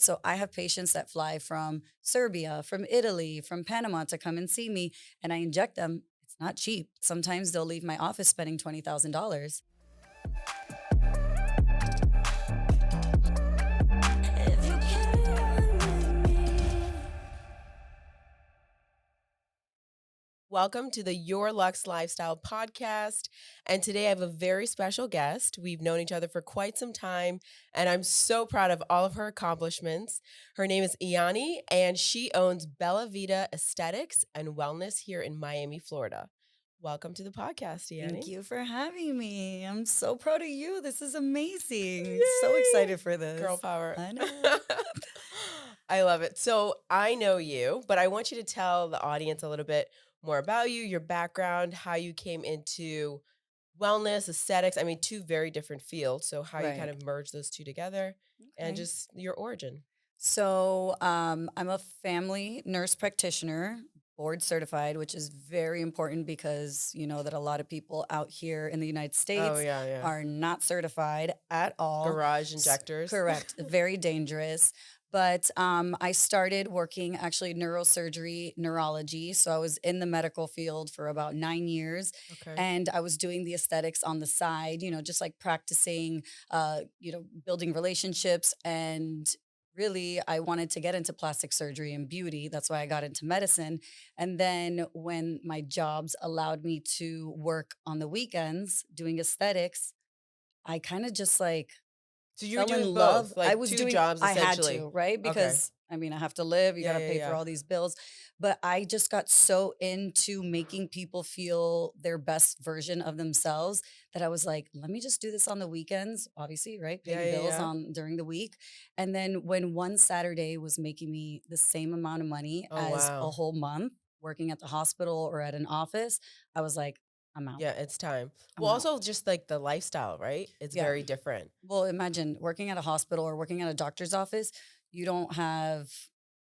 So I have patients that fly from Serbia, from Italy, from Panama to come and see me, and I inject them. It's not cheap. Sometimes they'll leave my office spending $20,000. Welcome to the Your Luxe Lifestyle Podcast. And today I have a very special guest. We've known each other for quite some time, and I'm so proud of all of her accomplishments. Her name is Iani, and she owns BellaVida Aesthetics and Wellness here in Miami, Florida. Welcome to the podcast, Iani. Thank you for having me. I'm so proud of you. This is amazing. Yay! So excited for this. Girl power. I know. I love it. So I know you, but I want you to tell the audience a little bit more about you, your background, how you came into wellness, aesthetics. I mean, two very different fields. So how you kind of merge those two together and just your origin. So I'm a family nurse practitioner, board certified, which is very important because you know that a lot of people out here in the United States are not certified at all. Garage injectors. Correct. Very dangerous. But I started working actually neurosurgery, neurology. So I was in the medical field for about 9 years. Okay. And I was doing the aesthetics on the side, you know, just like practicing, building relationships. And really, I wanted to get into plastic surgery and beauty. That's why I got into medicine. And then when my jobs allowed me to work on the weekends doing aesthetics, I kind of just like So you were fell in doing love. both, like I was two doing jobs I had essentially. to, right? Because I mean, I have to live, you got to pay for all these bills. But I just got so into making people feel their best version of themselves that I was like, let me just do this on the weekends, obviously, right? Paying bills on during the week. And then when one Saturday was making me the same amount of money as a whole month working at the hospital or at an office, I was like, I'm out. Yeah, it's time. I'm Well, out. also just like the lifestyle, right? It's very different. Well, imagine working at a hospital or working at a doctor's office. You don't have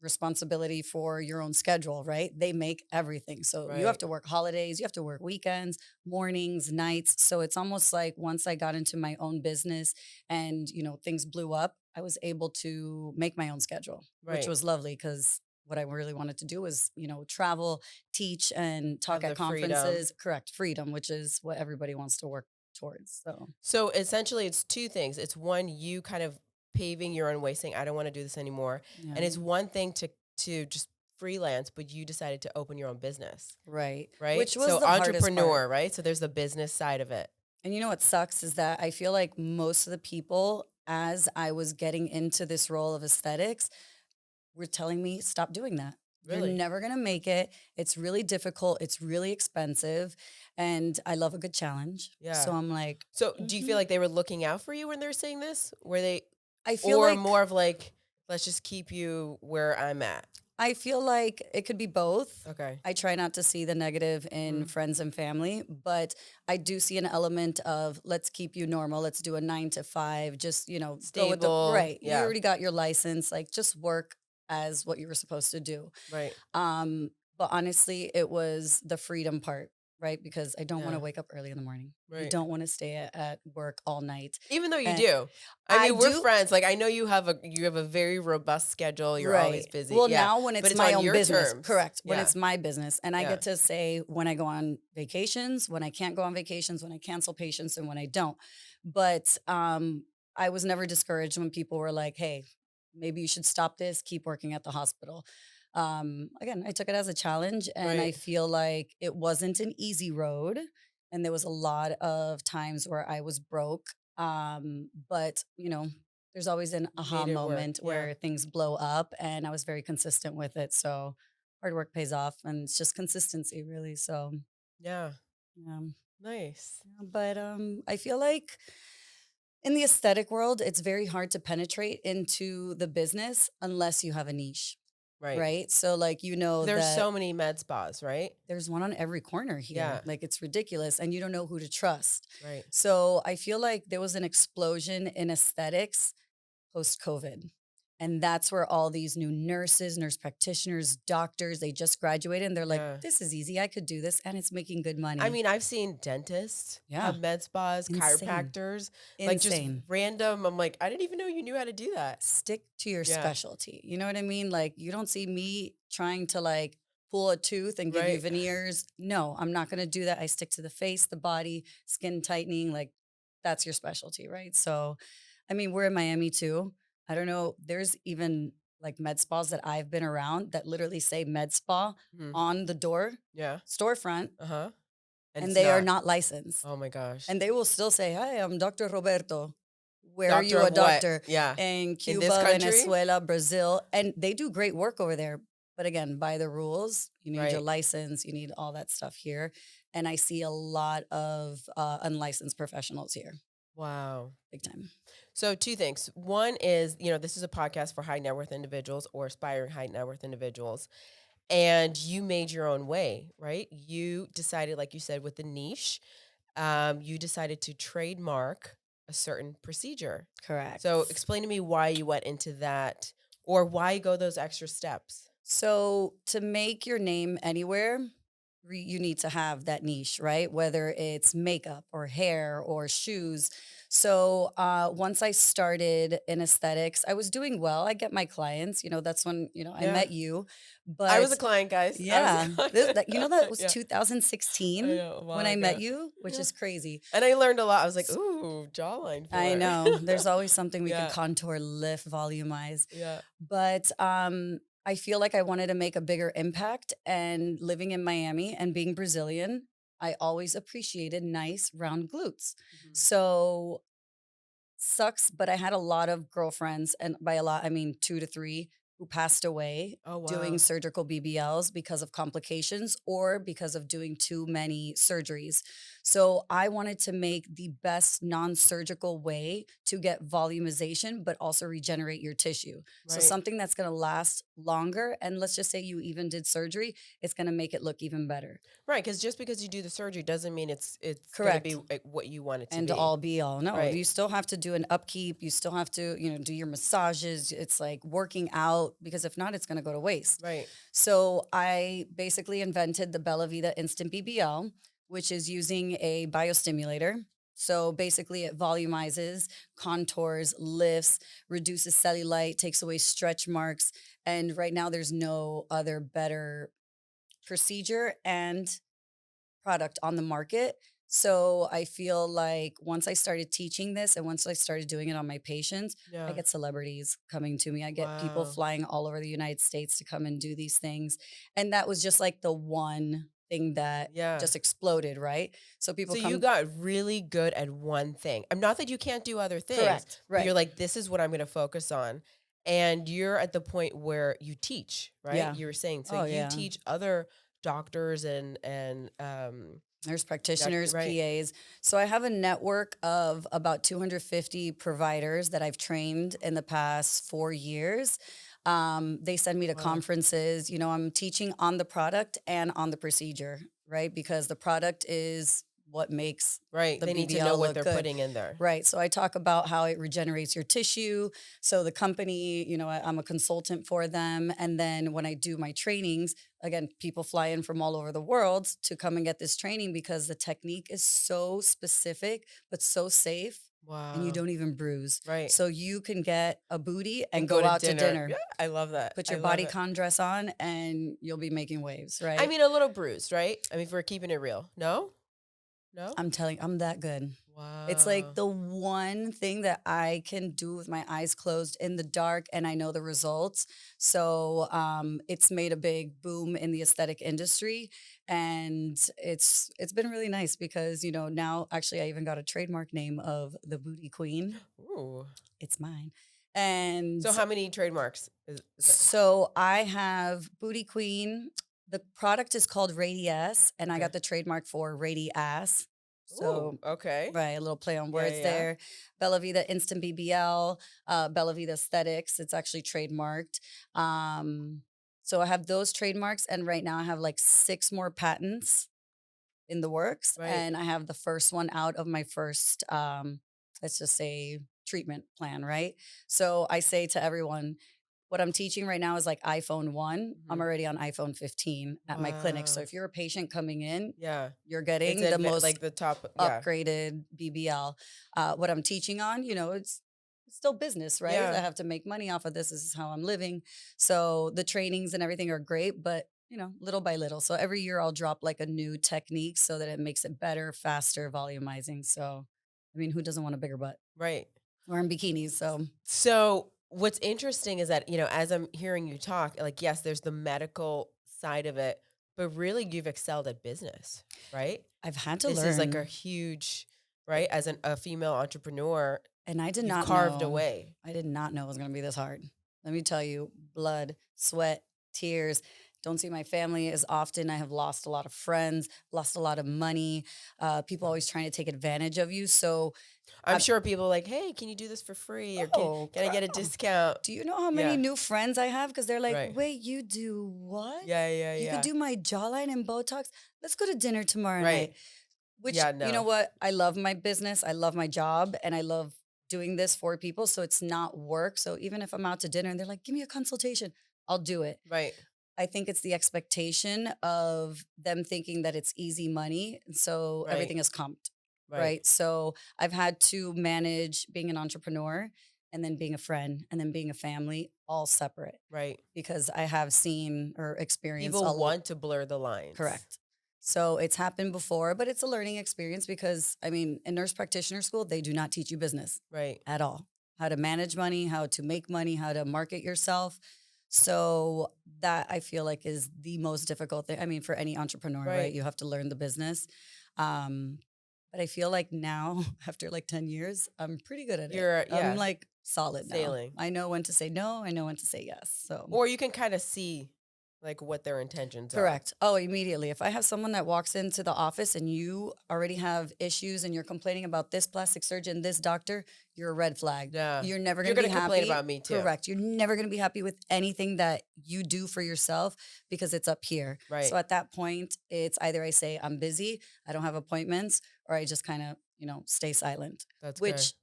responsibility for your own schedule, right? They make everything. So you have to work holidays, you have to work weekends, mornings, nights. So it's almost like once I got into my own business and, you know, things blew up, I was able to make my own schedule, which was lovely because what I really wanted to do was, you know, travel, teach, and talk at conferences. Correct. Freedom, which is what everybody wants to work towards. So essentially it's two things. It's one, you kind of paving your own way saying, I don't want to do this anymore. Yeah. And it's one thing to just freelance, but you decided to open your own business. Right. Right. Which was so the hardest entrepreneur, part. right? So there's the business side of it. And you know what sucks is that I feel like most of the people, as I was getting into this role of aesthetics, were telling me, stop doing that. Really? You're never going to make it. It's really difficult. It's really expensive. And I love a good challenge. Yeah. So I'm like. So do you feel like they were looking out for you when they were saying this? Were they, I feel or like more of like, let's just keep you where I'm at? I feel like it could be both. Okay. I try not to see the negative in friends and family, but I do see an element of let's keep you normal. Let's do a 9 to 5. Just, you know, Stable. go with the right. Yeah. You already got your license. Like just work as what you were supposed to do. Right. But honestly, it was the freedom part, right? Because I don't want to wake up early in the morning. Right. I don't want to stay at work all night. Even though you do. I mean, we're friends. Like I know you have a very robust schedule. You're always busy. Well, now when it's my own business, terms. correct. When it's my business, and I get to say when I go on vacations, when I can't go on vacations, when I cancel patients, and when I don't. But I was never discouraged when people were like, "Hey, maybe you should stop this. Keep working at the hospital." Again, I took it as a challenge, and I feel like it wasn't an easy road, and there was a lot of times where I was broke. But you know, there's always an aha moment where things blow up, and I was very consistent with it. So hard work pays off, and it's just consistency, really. So yeah, nice. But I feel like in the aesthetic world, it's very hard to penetrate into the business unless you have a niche. Right. So like, you know, there's so many med spas, right? There's one on every corner here. Yeah. Like it's ridiculous. And you don't know who to trust. Right. So I feel like there was an explosion in aesthetics post-COVID. And that's where all these new nurses, nurse practitioners, doctors, they just graduated and they're like, Yeah. this is easy. I could do this and it's making good money. I mean, I've seen dentists Yeah. have med spas, Insane. chiropractors, like just Insane. random. I'm like, I didn't even know you knew how to do that. Stick to your Yeah. specialty. You know what I mean? Like, you don't see me trying to like pull a tooth and give you Right. veneers. No, I'm not going to do that. I stick to the face, the body, skin tightening. Like, that's your specialty, right? So, I mean, we're in Miami too. I don't know. There's even like med spas that I've been around that literally say med spa Mhm. on the door, Yeah. storefront, Uh-huh. and it's they are not. not licensed. Oh my gosh. And they will still say, hi, I'm Dr. Roberto. Where are Doctor you a of what? doctor? Yeah. In In Cuba, this country? Venezuela, Brazil. And they do great work over there. But again, by the rules, you need your Right. license, you need all that stuff here. And I see a lot of unlicensed professionals here, Wow. big time. So two things. One is, this is a podcast for high net worth individuals or aspiring high net worth individuals. And you made your own way, right? You decided, like you said, with the niche, you decided to trademark a certain procedure. Correct. So explain to me why you went into that or why go those extra steps. So to make your name anywhere, you need to have that niche, right? Whether it's makeup or hair or shoes. So once I started in aesthetics, I was doing well. I get my clients. That's when I Yeah. met you. But I was a client, guys. yeah, that was Yeah. 2016 I know, a while when I met ago. you, which Yeah. is crazy. And I learned a lot. I was like, ooh, jawline I filler. know there's always something we Yeah. could contour, lift, volumize. Yeah. But I feel like I wanted to make a bigger impact. And living in Miami and being Brazilian, I always appreciated nice round glutes. Mhm. So sucks, but I had a lot of girlfriends, and by a lot, I mean 2 to 3, who passed away Oh, wow. doing surgical BBLs because of complications or because of doing too many surgeries. So I wanted to make the best non-surgical way to get volumization, but also regenerate your tissue. So Right. something that's going to last longer. And let's just say you even did surgery, it's going to make it look even better. Right, because just because you do the surgery doesn't mean it's going to Correct. be like what you want it to And be. all be all. No, Right. you still have to do an upkeep. You still have to, do your massages. It's like working out, because if not, it's going to go to waste. Right. So I basically invented the BellaVida Instant BBL, which is using a biostimulator. So basically it volumizes, contours, lifts, reduces cellulite, takes away stretch marks. And right now there's no other better procedure and product on the market. So I feel like once I started teaching this and once I started doing it on my patients, Yeah. I get celebrities coming to me. I get people Wow. flying all over the United States to come and do these things. And that was just like the one thing that Yeah. just exploded, right? So people So come. you got really good at one thing. I'm not that you can't do other things. Correct. But you're Right. like, this is what I'm going to focus on. And you're at the point where you teach, right? Yeah. You were saying, so Oh, you yeah. teach other doctors and Nurse practitioners, right. PAs. So I have a network of about 250 providers that I've trained in the past 4 years. They send me to Wow. conferences. I'm teaching on the product and on the procedure, right? Because the product is what makes Right. the They need to BBL know what look they're good. putting in there. Right. So I talk about how it regenerates your tissue. So the company, I'm a consultant for them. And then when I do my trainings, again, people fly in from all over the world to come and get this training because the technique is so specific, but so safe. Wow. And you don't even bruise. Right. So you can get a booty and go go out to dinner. Yeah, I love that. Put I your love it. bodycon dress on and you'll be making waves, right? I mean, a little bruised, right? I mean, if we're keeping it real. No? I'm telling, I'm that good. Wow. It's like the one thing that I can do with my eyes closed in the dark, and I know the results. So it's made a big boom in the aesthetic industry, and it's been really nice because now actually I even got a trademark name of the Booty Queen. Ooh. It's mine. And So how many trademarks is it? so I have Booty Queen. The product is called Radias, and I Okay. got the trademark for Radias. So Ooh, okay. right, a little play on Yeah, words yeah. there. BellaVida Instant BBL, BellaVida Aesthetics. It's actually trademarked. So I have those trademarks, and right now I have like 6 more patents in the works, Right. and I have the first one out of my first, let's just say treatment plan, right? So I say to everyone, what I'm teaching right now is like iPhone 1. I'm already on iPhone 15 at my clinic. So Wow. if you're a patient coming in, Yeah. you're It's getting the most like the top. Yeah. upgraded BBL. What I'm teaching on, it's still business, right? I Yeah. have to make money off of this. This is how I'm living. So the trainings and everything are great, but little by little. So every year I'll drop like a new technique so that it makes it better, faster, volumizing. So, I mean, who doesn't want a bigger butt? Right. Wearing bikinis. So what's interesting is that, as I'm hearing you talk, like, yes, there's the medical side of it, but really you've excelled at business, right? I've had to This is like a learn. huge, right? As a female entrepreneur, And I did you've not carved know. away. I did not know it was going to be this hard. Let me tell you, blood, sweat, tears. Don't see my family as often. I have lost a lot of friends, lost a lot of money. People always trying to take advantage of you. So, I'm sure people are like, hey, can you do this for free? Or oh, can I get a girl, discount? do you know how many Yeah. new friends I have? Because they're like, Right. wait, you do what? Yeah, yeah, You could yeah. do my jawline and Botox. Let's go to dinner tomorrow Right. night. Which, Yeah, you know no. what? I love my business. I love my job. And I love doing this for people. So it's not work. So even if I'm out to dinner and they're like, give me a consultation, I'll do it. Right. I think it's the expectation of them thinking that it's easy money. And so Right. everything is comped, Right. right? So I've had to manage being an entrepreneur and then being a friend and then being a family all separate Right. because I have seen or experienced People want to blur the lines. correct. So it's happened before, but it's a learning experience because I mean, in nurse practitioner school, they do not teach you business Right. at all. How to manage money, how to make money, how to market yourself. So that I feel like is the most difficult thing. I mean, for any entrepreneur, right? Right. You have to learn the business. But I feel like now, after like 10 years, I'm pretty good at it. I'm like solid sailing. now. I know when to say no. I know when to say yes. So Or you can kind of see like what their intentions correct. Oh, immediately. If I have someone that walks into the office and you already have issues and you're complaining about this plastic surgeon, this doctor, you're a red flag. Yeah. You're never You're going to be gonna complain happy. about me too. Correct. You're never going to be happy with anything that you do for yourself because it's up here. Right. So at that point, it's either I say I'm busy, I don't have appointments, or I just kind of, stay silent. That's which good.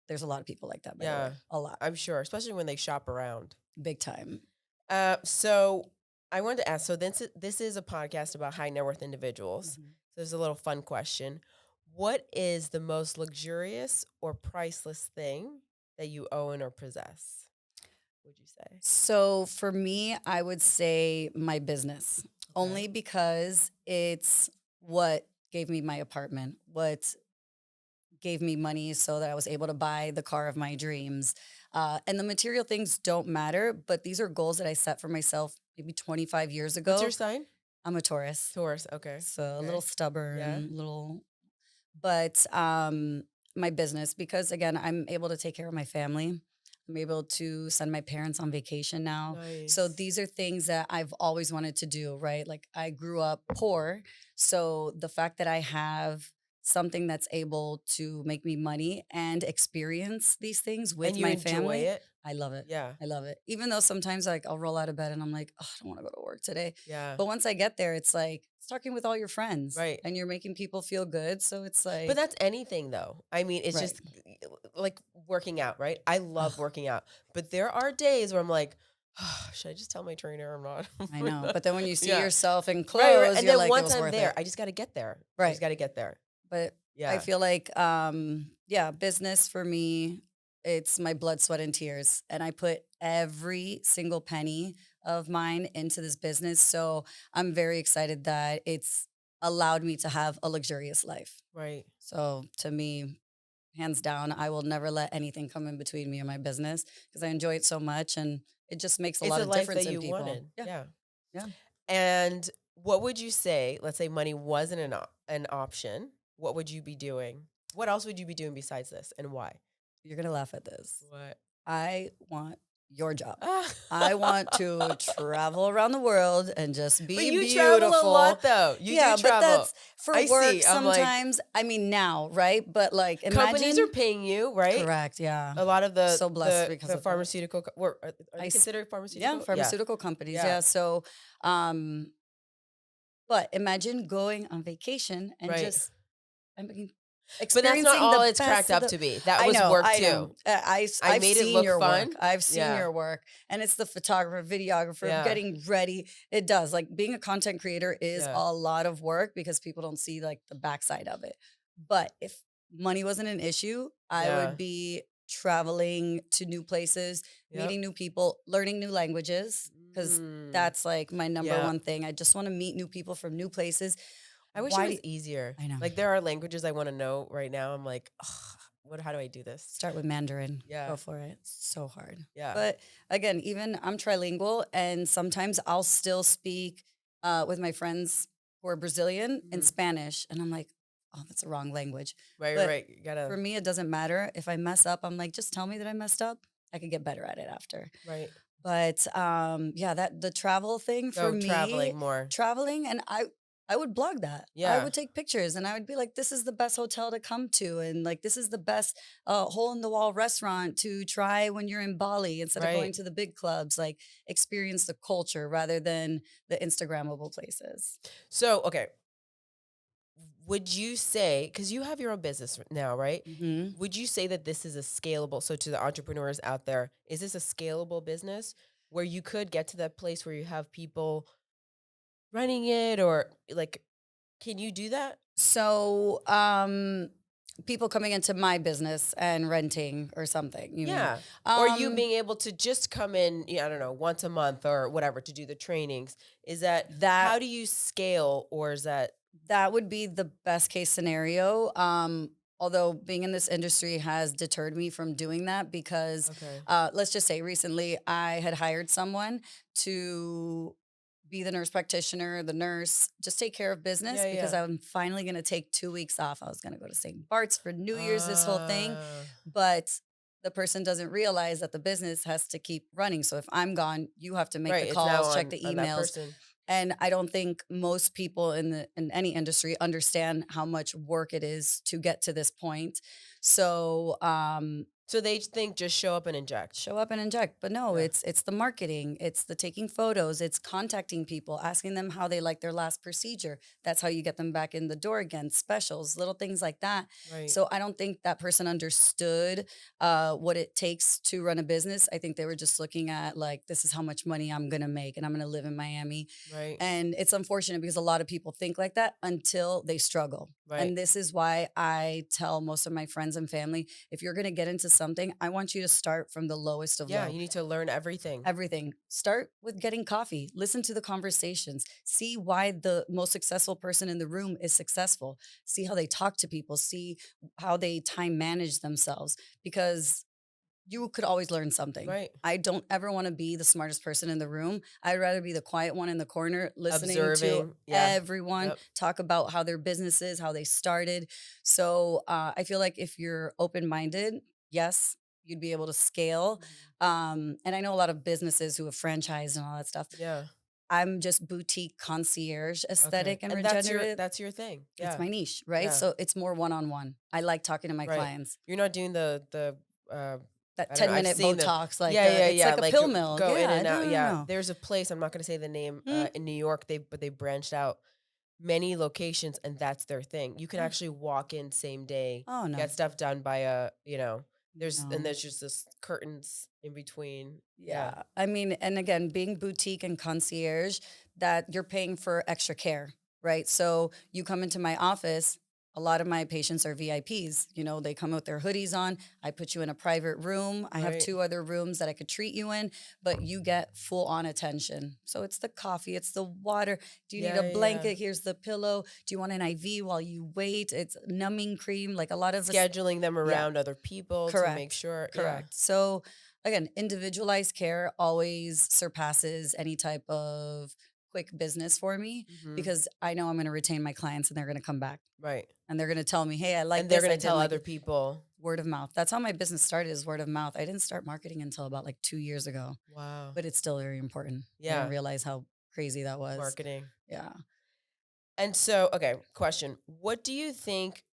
there's a lot of people like that, by the way. A lot. I'm sure, especially when they shop around. Big time. So I wanted to ask, so this is a podcast about high net worth individuals. Mhm. So there's a little fun question. What is the most luxurious or priceless thing that you own or possess, would you say? So for me, I would say my business, only because it's what gave me my apartment, what gave me money so that I was able to buy the car of my dreams. And the material things don't matter, but these are goals that I set for myself maybe 25 years ago. What's your sign? I'm a Taurus. Taurus, okay. So a little stubborn, Yeah. but my business, because again, I'm able to take care of my family. I'm able to send my parents on vacation now. So Nice. these are things that I've always wanted to do, right? Like I grew up poor. So the fact that I have something that's able to make me money and experience these things with And you my enjoy family, it? I love it. Yeah. I love it. Even though sometimes like I'll roll out of bed and I'm like, oh, I don't want to go to work today. Yeah. But once I get there, it's like it's talking with all your friends. Right. And you're making people feel good. So it's like But that's anything though. I mean, it's Right. just like working out, right? I love Ugh. working out. But there are days where I'm like, oh, should I just tell my trainer I'm not? I know. But then when you see Yeah. yourself in Right, clothes, right. And you're then like, it once was I'm worth there, it. I just got to get there. I Right. just got to get there. But Yeah. I feel like, business for me, it's my blood, sweat, and tears. And I put every single penny of mine into this business. So I'm very excited that it's allowed me to have a luxurious life. Right. So to me, hands down, I will never let anything come in between me and my business because I enjoy it so much and it just makes a It's lot a of life difference that in you people. wanted. Yeah. Yeah. And what would you say, let's say money wasn't an option, what would you be doing? What else would you be doing besides this and why? You're going to laugh at this. What? I want your job. I want to travel around the world and just be But you beautiful. travel a lot though. You yeah, do but travel. that's for I work see. I'm like- sometimes. I mean, now, right? But like, imagine Companies are paying you, right? correct. Yeah, A lot of the So blessed because the of that. pharmaceutical are they I s- considered pharmaceutical? yeah, pharmaceutical companies. Yeah. Yeah. So, but imagine going on vacation and Right. just, I mean, But that's not experiencing all the it's cracked best of up the. to be. That I was know, work I too. know. I I've made it seen look your fun. work. I've seen Yeah. your work, and it's the photographer, videographer, Yeah. getting ready. It does, like, being a content creator is Yeah. a lot of work because people don't see like the backside of it. But if money wasn't an issue, I Yeah. would be traveling to new places, Yep. meeting new people, learning new languages, because that's like my number Yeah. one thing. I just want to meet new people from new places. I wish Why it do was easier. I know. Like there are languages I want to know right now. I'm like, ugh, how do I do this? Start with Mandarin. Yeah. Go for it. It's so hard. Yeah. But again, even I'm trilingual, and sometimes I'll still speak with my friends who are Brazilian in Spanish. And I'm like, oh, that's the wrong language. Right, But right. You gotta. for me, it doesn't matter. If I mess up, I'm like, just tell me that I messed up. I could get better at it after. Right. But yeah, that the travel thing for me, traveling more. traveling, and I would blog that. I Yeah. would take pictures and I would be like, this is the best hotel to come to. And like, this is the best hole in the wall restaurant to try when you're in Bali instead of going Right. to the big clubs. Like, experience the culture rather than the Instagrammable places. So, okay. Would you say, because you have your own business now, right? Mm-hmm. Would you say that this is a scalable, so to the entrepreneurs out there, is this a scalable business where you could get to that place where you have people running it, or like, can you do that? So, people coming into my business and renting or something, you Yeah. mean? Or you being able to just come in, I don't know, once a month or whatever to do the trainings. Is that how do you scale, or is that? That would be the best case scenario. Although being in this industry has deterred me from doing that because let's just say recently I had hired someone to be the nurse practitioner, the nurse, just take care of business because I'm finally going to take 2 weeks off. I was going to go to St. Bart's for New Year's, this whole thing. But the person doesn't realize that the business has to keep running. So if I'm gone, you have to make the calls, check the emails. And I don't think most people in any industry understand how much work it is to get to this point. So so they think just show up and inject. But no, it's the marketing, it's the taking photos, it's contacting people, asking them how they like their last procedure. That's how you get them back in the door again. Specials, little things like that. Right. So I don't think that person understood what it takes to run a business. I think they were just looking at like, this is how much money I'm going to make and I'm going to live in Miami. Right. And it's unfortunate because a lot of people think like that until they struggle. Right. And this is why I tell most of my friends and family, if you're going to get into something, I want you to start from the lowest of low. Yeah, you need to learn everything. Everything. Start with getting coffee. Listen to the conversations. See why the most successful person in the room is successful. See how they talk to people. See how they time manage themselves. Because you could always learn something. Right. I don't ever want to be the smartest person in the room. I'd rather be the quiet one in the corner, listening Observing, to everyone talk about how their business is, how they started. So I feel like if you're open-minded, yes, you'd be able to scale. And I know a lot of businesses who have franchised and all that stuff. Yeah. I'm just boutique concierge aesthetic and regenerative. That's your thing. Yeah. It's my niche, right? Yeah. So it's more one-on-one. I like talking to my clients. You're not doing that 10-minute Botox, like it's like a pill mill. Go in and out. No. There's a place, I'm not going to say the name, in New York. But they branched out many locations, and that's their thing. You can actually walk in same day, get stuff done by there's just this curtains in between. Yeah. I mean, and again, being boutique and concierge, that you're paying for extra care, right? So you come into my office. A lot of my patients are VIPs. They come with their hoodies on. I put you in a private room. I have 2 other rooms that I could treat you in, but you get full on attention. So it's the coffee, it's the water. Do you need a blanket? Here's the pillow. Do you want an IV while you wait? It's numbing cream, like a lot of scheduling them around other people to make sure. Correct. So again, individualized care always surpasses any type of quick business for me because I know I'm going to retain my clients and they're going to come back. Right. And they're going to tell me, hey, I like and they're this. going to tell other people. Word of mouth. That's how my business started, is word of mouth. I didn't start marketing until about like 2 years ago. Wow. But it's still very important. Yeah. I didn't realize how crazy that was. Marketing. Yeah. And so, okay, question. Why do you think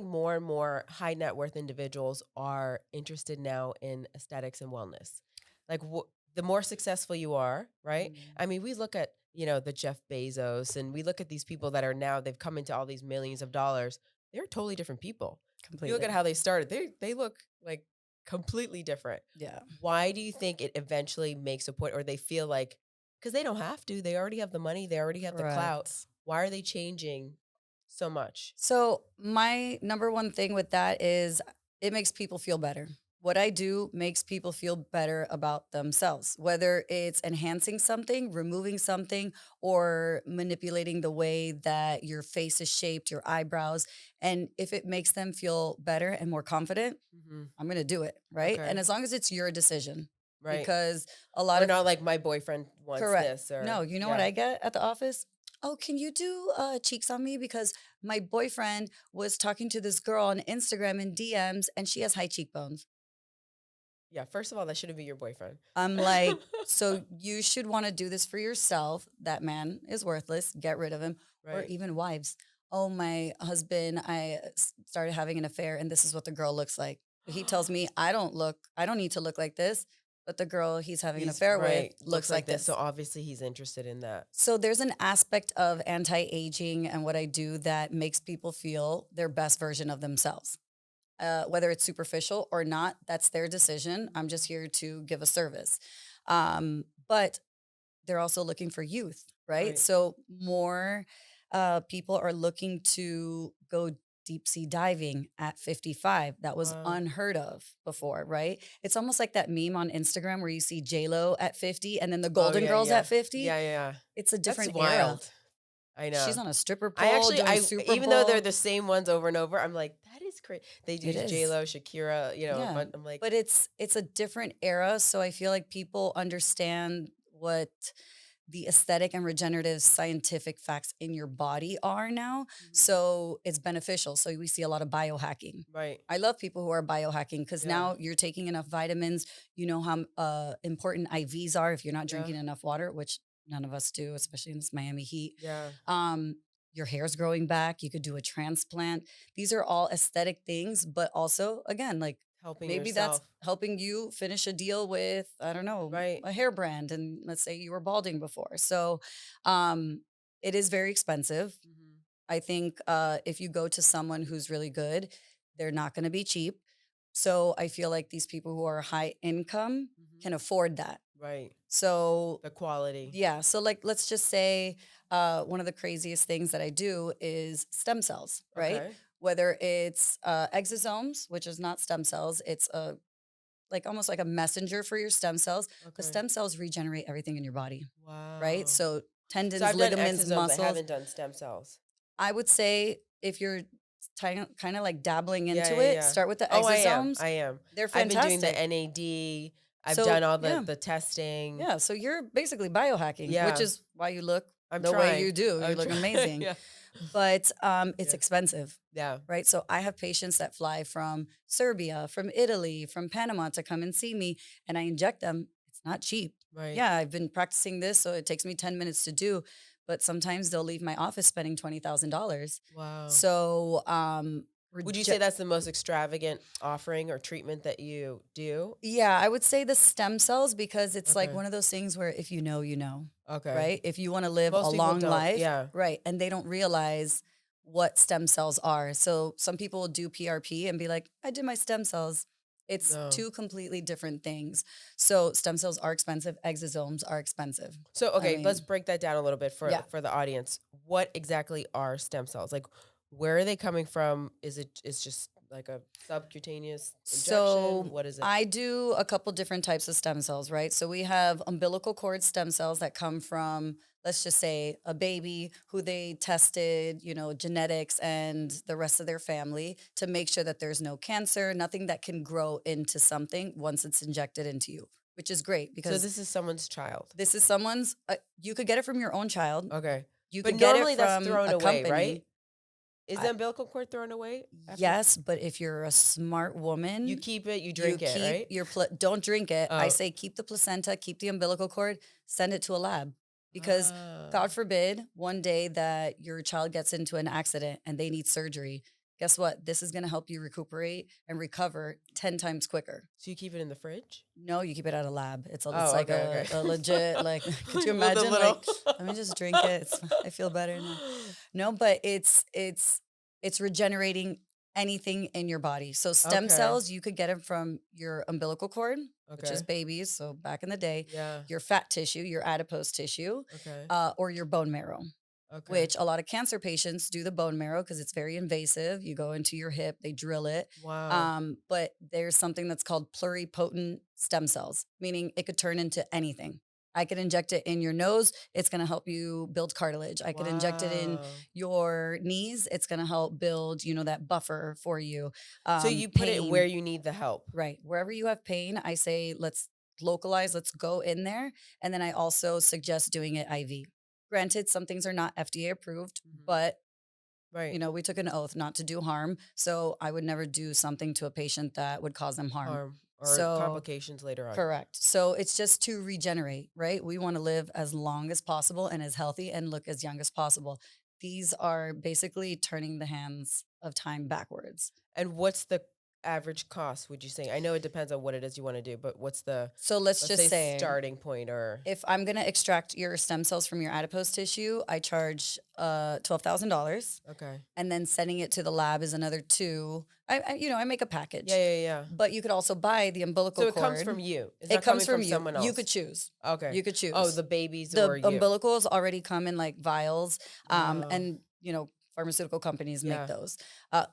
more and more high net worth individuals are interested now in aesthetics and wellness? Like the more successful you are, right? I mean, we look at, the Jeff Bezos, and we look at these people that are now, they've come into all these millions of dollars. they're totally different people. Completely. You look at how they started, they look like completely different. Yeah. Why do you think it eventually makes a point, or they feel like, because they don't have to, they already have the money, they already have the clout. Correct. Why are they changing so much? So my number one thing with that is it makes people feel better. What I do makes people feel better about themselves, whether it's enhancing something, removing something, or manipulating the way that your face is shaped, your eyebrows. And if it makes them feel better and more confident, Mm-hmm. I'm going to do it. Right. Okay. And as long as it's your decision, Right. because a lot Or of not like my boyfriend wants correct. this, or No, you know what I get at the office? Oh, can you do cheeks on me? Because my boyfriend was talking to this girl on Instagram in DMs and she has high cheekbones. Yeah, first of all, that shouldn't be your boyfriend. I'm like, so you should want to do this for yourself. That man is worthless. Get rid of him. Or Right. even wives. Oh, my husband, started having an affair and this is what the girl looks like. He tells me I don't need to look like this, but the girl he's having an affair with looks like this. So obviously he's interested in that. So there's an aspect of anti-aging and what I do that makes people feel their best version of themselves. Whether it's superficial or not, that's their decision. I'm just here to give a service. But they're also looking for youth, right? So more people are looking to go deep sea diving at 55. That was unheard of before, right? It's almost like that meme on Instagram where you see J-Lo at 50 and then the Golden Girls at 50. Yeah. It's a different That's era. wild. I know. She's on a stripper pole doing Super even Bowl. though they're the same ones over and over, I'm like, that is crazy. They do J-Lo, Shakira, Yeah. I'm like. But it's a different era. So I feel like people understand what the aesthetic and regenerative scientific facts in your body are now. So it's beneficial. So we see a lot of biohacking. Right. I love people who are biohacking because now you're taking enough vitamins. You know how important IVs are if you're not drinking enough water, which none of us do, especially in this Miami heat. Yeah. Your hair's growing back. You could do a transplant. These are all aesthetic things, but also, again, like Helping maybe yourself. that's helping you finish a deal with, I don't know, a hair brand. And let's say you were balding before. So it is very expensive. I think if you go to someone who's really good, they're not going to be cheap. So I feel like these people who are high income can afford that. Right. So the quality. Yeah. So like, let's just say one of the craziest things that I do is stem cells, right? Okay. Whether it's exosomes, which is not stem cells, it's almost like a messenger for your stem cells. The stem cells regenerate everything in your body. Wow. Right? So tendons, I've ligaments, done exosomes, muscles. I haven't done stem cells. I would say if you're kind of like dabbling into it, start with the exosomes. I am. They're fantastic. I've been doing the NAD. I've done all the testing. Yeah, so you're basically biohacking, which is why you look the way you do. You look amazing. But it's expensive. Yeah. Right? So I have patients that fly from Serbia, from Italy, from Panama to come and see me, and I inject them. It's not cheap. Right. Yeah, I've been practicing this, so it takes me 10 minutes to do, but sometimes they'll leave my office spending $20,000. Wow. So would you say that's the most extravagant offering or treatment that you do? Yeah, I would say the stem cells because it's like one of those things where if you know, you know. Okay. Right? If you want to live Most a people long don't, life. yeah. Right. And they don't realize what stem cells are. So some people will do PRP and be like, I did my stem cells. It's two completely different things. So stem cells are expensive. Exosomes are expensive. So, let's break that down a little bit for the audience. What exactly are stem cells? Like, where are they coming from? It's just like a subcutaneous injection? So what is it? I do a couple different types of stem cells, right? So we have umbilical cord stem cells that come from, let's just say, a baby who they tested, genetics and the rest of their family to make sure that there's no cancer, nothing that can grow into something once it's injected into you, which is great because. So this is someoone's child. This is someone's. You could get it from your own child. Okay. You but could get normally it from that's thrown a away, company. right? Is the umbilical cord thrown away? Yes, but if you're a smart woman, you keep it, you drink it, right? Don't drink it. I say keep the placenta, keep the umbilical cord, send it to a lab. Because God forbid one day that your child gets into an accident and they need surgery. Guess what? This is going to help you recuperate and recover 10 times quicker. So you keep it in the fridge? No, you keep it at a lab. It's a legit, like, could you With imagine? Like, let me just drink it. I feel better now. No, but it's it's regenerating anything in your body. So stem Okay. cells, you could get them from your umbilical cord, which is Okay. babies. So back in the day, Yeah. your fat tissue, your adipose tissue, Okay. or your bone marrow, Okay. which a lot of cancer patients do the bone marrow because it's very invasive. You go into your hip, they drill it. Wow. But there's something that's called pluripotent stem cells, meaning it could turn into anything. I could inject it in your nose. It's going to help you build cartilage. I could inject it in Wow. your knees. It's going to help build, that buffer for you. So you put it where Pain, you need the help. right? Wherever you have pain, I say let's localize. Let's go in there, and then I also suggest doing it IV. Granted, some things are not FDA approved, but Right. we took an oath not to do harm. So I would never do something to a patient that would cause them harm. Harm or So complications later on. correct. So it's just to regenerate, right? We want to live as long as possible and as healthy and look as young as possible. These are basically turning the hands of time backwards. And what's the average cost, would you say? I know it depends on what it is you want to do, but what's the, So let's let's just say, say starting point? Or if I'm going to extract your stem cells from your adipose tissue, I charge $12,000. okay. And then sending it to the lab is another two. I make a package. Yeah. But you could also buy the umbilical So it cord. comes from you. It's It not comes coming from you. someone else. You could choose. Okay. You could choose. Oh, the babies The or you. umbilicals already come in like vials, Wow. and pharmaceutical companies Yeah. make those.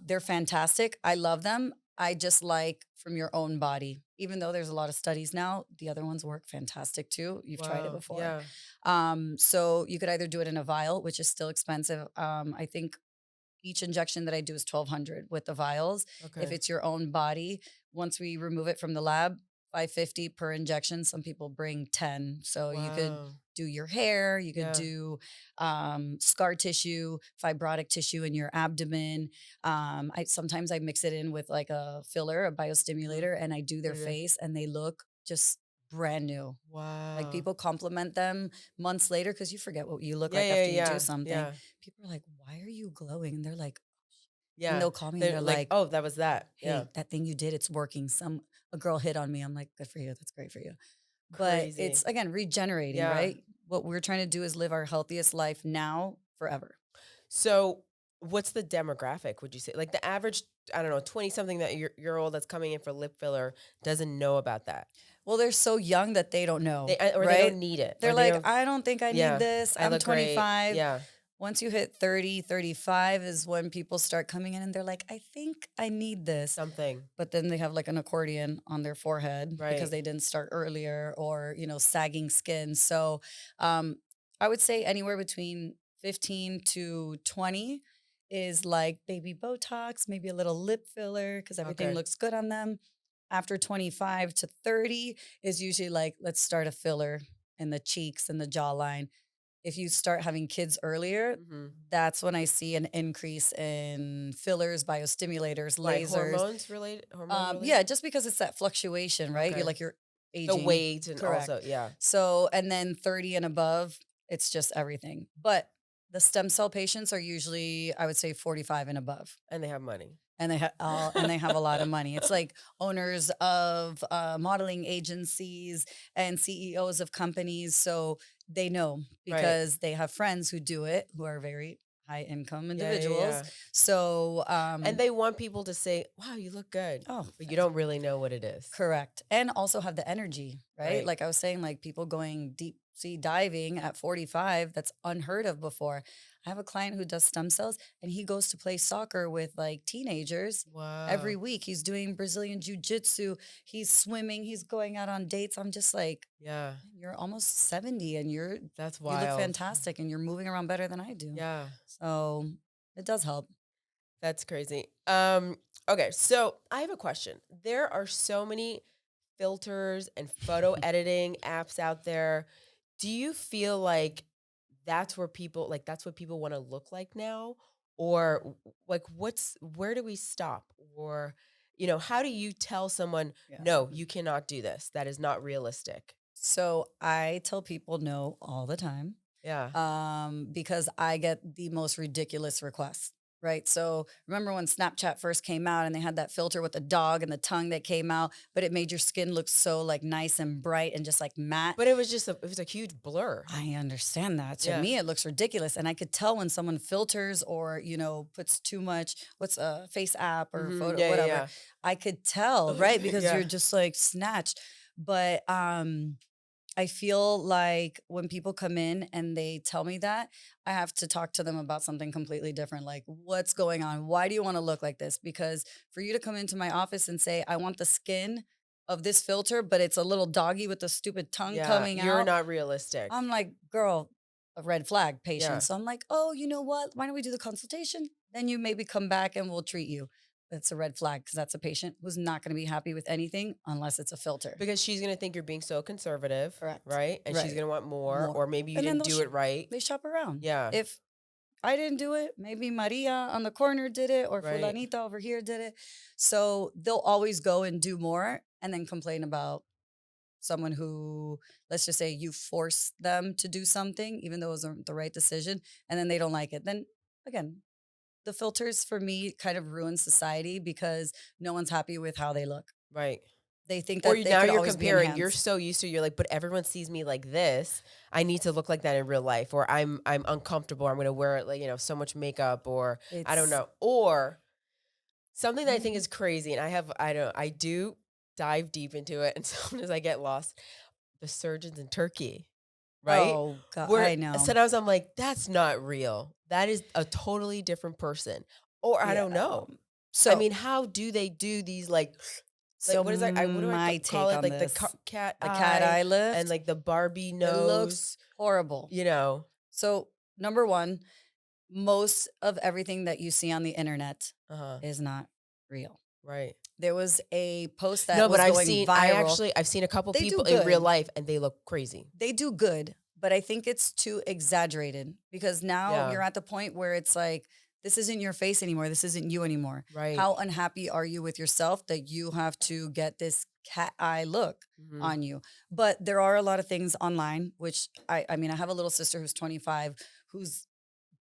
They're fantastic. I love them. I just like from your own body. Even though there's a lot of studies now, the other ones work fantastic too. You've tried it Wow. before. Yeah. So you could either do it in a vial, which is still expensive. I think each injection that I do is $1,200 with the vials. Okay. If it's your own body, once we remove it from the lab, $550 per injection. Some people bring 10. So you could Wow. do your hair, you could Yeah. do scar tissue, fibrotic tissue in your abdomen. Sometimes I mix it in with like a filler, a biostimulator, and I do their Okay. face, and they look just brand new. Wow. Like people compliment them months later because you forget what you look like Yeah, after you yeah, do something. yeah. People are like, "Why are you glowing?" And they're like, and Yeah. they'll call me and They're they're like, like, oh, that was that. "Hey, Yeah. that thing you did, it's working." A girl hit on me. I'm like, "Good for you. That's great for you." But it's Crazy. again regenerating, Yeah. right? What we're trying to do is live our healthiest life now, forever. So what's the demographic, would you say? Like the average, I don't know, 20 something that year old that's coming in for lip filler doesn't know about that. Well, they're so young that they don't know, Or right? they don't need it. They're Or they like, don't, "I don't think I yeah, need this. I I'm look great. 25." Yeah. Once you hit 30, 35 is when people start coming in and they're like, "I think I need this." Something. But then they have like an accordion on their forehead because Right. they didn't start earlier, or sagging skin. So I would say anywhere between 15 to 20 is like baby Botox, maybe a little lip filler because everything Okay. looks good on them. After 25 to 30 is usually like, let's start a filler in the cheeks and the jawline. If you start having kids earlier, hmm that's when I see an increase in fillers, biostimulators, Like lasers. hormone related? Yeah, just because it's that fluctuation, right? Okay. You're The aging. weight and Correct. also, yeah. So, and then 30 and above, it's just everything. But the stem cell patients are usually, I would say, 45 and above. And they have money. And they have a lot of money. It's like owners of modeling agencies and CEOs of companies. So they know Right. because they have friends who do it, who are very high income individuals. Yeah. So And they want people to say, wow, you look good. oh, But you don't really know what it is. correct. And also have the energy, right? Right. Like I was saying, like people going deep sea diving at 45, that's unheard of before. I have a client who does stem cells and he goes to play soccer with like teenagers Wow. every week. He's doing Brazilian jiu-jitsu, he's swimming, he's going out on dates. I'm just like, Yeah. you're almost 70 and That's you wild. look fantastic and you're moving around better than I do. Yeah. So it does help. That's crazy. Okay, so I have a question. There are so many filters and photo editing apps out there. Do you feel like that's what people want to look like now? Or like where do we stop? Or, how do you tell someone, Yeah. no, you cannot do this? That is not realistic. So I tell people no all the time. Yeah. Because I get the most ridiculous requests. right? So remember when Snapchat first came out and they had that filter with the dog and the tongue that came out, but it made your skin look so like nice and bright and just like matte. But it was just it was a huge blur. I understand that. To Yeah. me, it looks ridiculous. And I could tell when someone filters or, puts too much, what's a face app or photo, Yeah, whatever. yeah. I could tell, right? Because Yeah. you're just like snatched. But I feel like when people come in and they tell me that, I have to talk to them about something completely different. Like, what's going on? Why do you want to look like this? Because for you to come into my office and say, I want the skin of this filter, but it's a little doggy with the stupid tongue coming You're out. not realistic. I'm like, girl, a red flag patient. Yeah. So I'm like, oh, you know what? Why don't we do the consultation? Then you maybe come back and we'll treat you. That's a red flag because that's a patient who's not going to be happy with anything unless it's a filter. Because she's going to think you're being so conservative. Correct. Right? And she's Right. going to want more, More. or maybe you And then didn't they'll do it right. They shop around. Yeah. If I didn't do it, maybe Maria on the corner did it or Right. Fulanita over here did it. So they'll always go and do more and then complain about someone who, let's just say you force them to do something, even though it wasn't the right decision, and then they don't like it. Then again, the filters for me kind of ruin society because no one's happy with how they look. Right. They think that Or they now could you're always be comparing. You're enhanced. so used to. You're like, but everyone sees me like this. I need to look like that in real life, or I'm uncomfortable. Or I'm going to wear so much makeup, or I don't know, or something that I think is crazy. And I do dive deep into it, and sometimes I get lost. The surgeons in Turkey, right? Oh God, Where I know. sometimes I'm like, that's not real. That is a totally different person, or I don't know. So I mean, how do they do these so what is that? What do I call take it? on Like this, the cat the cat eye lift and like the Barbie it nose. looks horrible. So number one, most of everything that you see on the internet is not real. Right. There was a post that No, was but I've going seen. viral. I've seen a couple They do people in real good. life, and they look crazy. They do good, but I think it's too exaggerated because now Yeah. you're at the point where it's like, this isn't your face anymore. This isn't you anymore. Right. How unhappy are you with yourself that you have to get this cat eye look on you? But there are a lot of things online, which I mean, I have a little sister who's 25, who's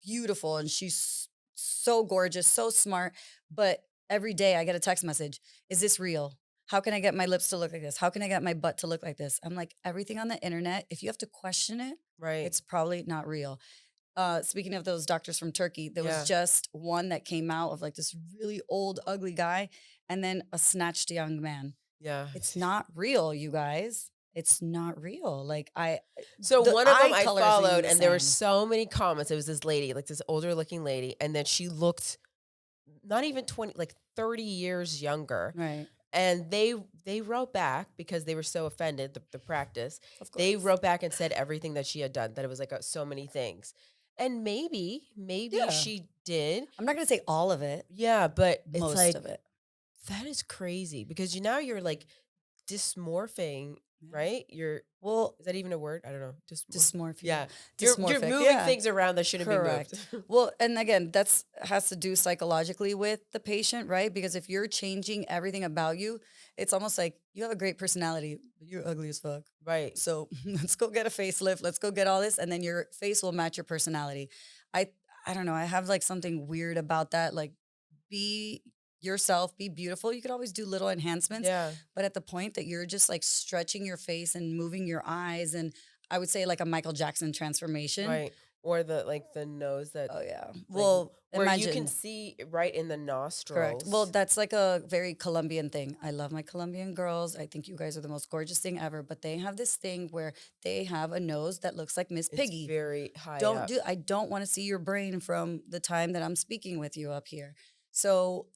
beautiful and she's so gorgeous, so smart. But every day I get a text message. Is this real? How can I get my lips to look like this? How can I get my butt to look like this? I'm like, everything on the internet, if you have to question it, Right. it's probably not real. Speaking of those doctors from Turkey, there Yeah. was just one that came out of like this really old, ugly guy and then a snatched young man. Yeah. It's not real, you guys. It's not real. Like So the one of them eye I colors ain't followed, the and there were same. so many comments. It was this lady, like this older looking lady, and then she looked not even 20, like 30 years younger. Right. And they wrote back because they were so offended, the practice. Of course. They wrote back and said everything that she had done, that it was like so many things. And maybe Yeah. she did. I'm not going to say all of it. Yeah, but it's Most like, of it. that is crazy because now you're like dysmorphing, right? Well, is that even a word? I don't know. dysmorphia. Yeah. You're Dysmorphic, moving yeah. things around that shouldn't Correct. be moved. Well, and again, that's has to do psychologically with the patient, right? Because if you're changing everything about you, it's almost like you have a great personality, but you're ugly as fuck. Right. So let's go get a facelift. Let's go get all this, and then your face will match your personality. I don't know. I have like something weird about that. Like, be yourself, be beautiful. You could always do little enhancements. Yeah. But at the point that you're just like stretching your face and moving your eyes, and I would say like a Michael Jackson transformation. Right. Or the nose that. Oh yeah. like, Well, where imagine. you can see right in the nostrils. Correct. Well, that's like a very Colombian thing. I love my Colombian girls. I think you guys are the most gorgeous thing ever. But they have this thing where they have a nose that looks like Miss It's Piggy. very high Don't up. I don't want to see your brain from the time that I'm speaking with you up here. So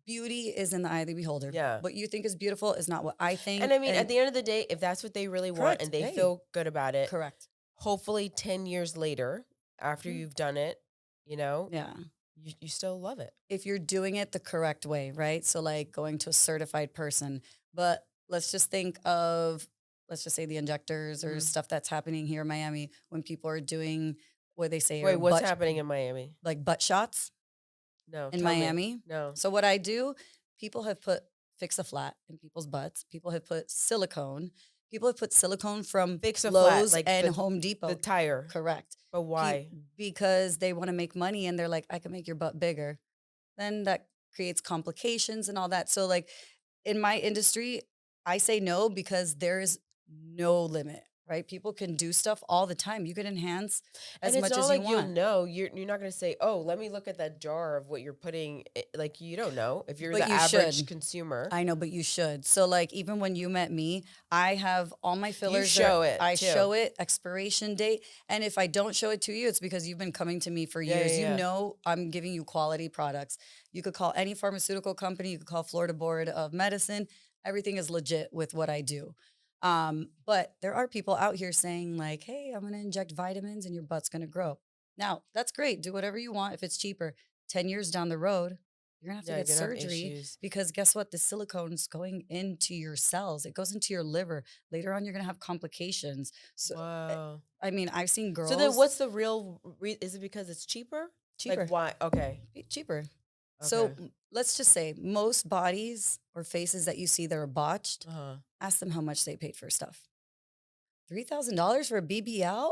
beauty is in the eye of the beholder. Yeah. What you think is beautiful is not what I think. And I mean, at the end of the day, if that's what they really want Correct. and they Hey. feel good about it, correct. hopefully 10 years later, after Mhm. you've done it, Yeah. you still love it. If you're doing it the correct way, right? So like going to a certified person. But let's just think of, let's just say the injectors or Mhm. stuff that's happening here in Miami when people are doing what they say Wait, are what's butt, happening in Miami? like butt shots No. in tell me. Miami. No. So what I do, people have put Fix-A-Flat in people's butts. People have put silicone. People have put silicone from Fix-A-Flat, Lowe's like and the- Home Depot. The tire. Correct. But why? Because they want to make money and they're like, I can make your butt bigger. then that creates complications and all that. So like in my industry, I say no because there is no limit, right? People can do stuff all the time. You can enhance And as it's much not as you like you'll want. know. You're not going to say, "Oh, let me look at that jar of what you're putting." Like you don't know if you're But the you average should. consumer. I know, but you should. So like even when you met me, I have all my You fillers there. show it I too. show it, expiration date. And if I don't show it to you, it's because you've been coming to me for Yeah, years. yeah, You yeah. know I'm giving you quality products. You could call any pharmaceutical company, you could call Florida Board of Medicine. Everything is legit with what I do. But there are people out here saying, like, hey, I'm gonna inject vitamins and your butt's gonna grow. Now, that's great. Do whatever you want if it's cheaper. 10 years down the road, you're gonna have to Yeah, you're get gonna have surgery issues. because guess what? The silicone's going into your cells. It goes into your liver. Later on, you're gonna have complications. So, Wow. I mean, I've seen So then, girls what's the real? Is it because it's cheaper? Like cheaper, why? Okay. cheaper. So Okay. let's just say most bodies or faces that you see that are botched, Uh huh. ask them how much they paid for stuff. $3,000 for a BBL?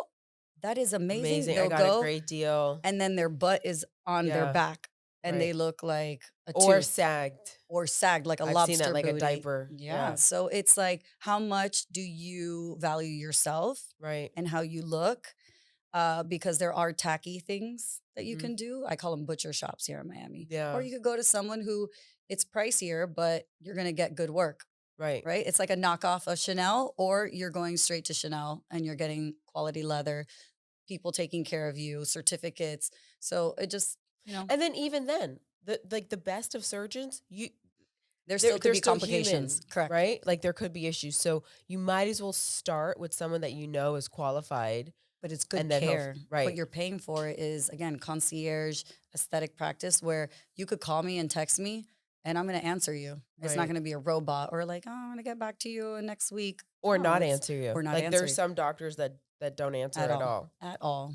That is amazing. Amazing. I They'll got a go great deal. and then their butt is on their Yeah. back and they Right. look like a Or tooth. sagged. Or sagged like a I've seen that lobster like a booty. diaper. Yeah. Yeah. So it's like, how much do you value yourself Right. and how you look? Because there are tacky things that you Mhm. can do. I call them butcher shops here in Miami. Or Yeah. you could go to someone who it's pricier, but you're going to get good work, Right. right? It's like a knockoff of Chanel, or you're going straight to Chanel and you're getting quality leather, people taking care of you, certificates. So it just, And then even then, the best of surgeons, there they're still could they're be still complications. human, Correct. right? Like there could be issues. So you might as well start with someone that you know is qualified, But it's good and then care. What right. you're paying for is, again, concierge aesthetic practice where you could call me and text me and I'm going to answer you. It's not Right. going to be a robot or like, oh, I'm going to get back to you next week. Or No, not it's answer you. or not Like answer there's you some doctors that don't answer at at all. all. At all.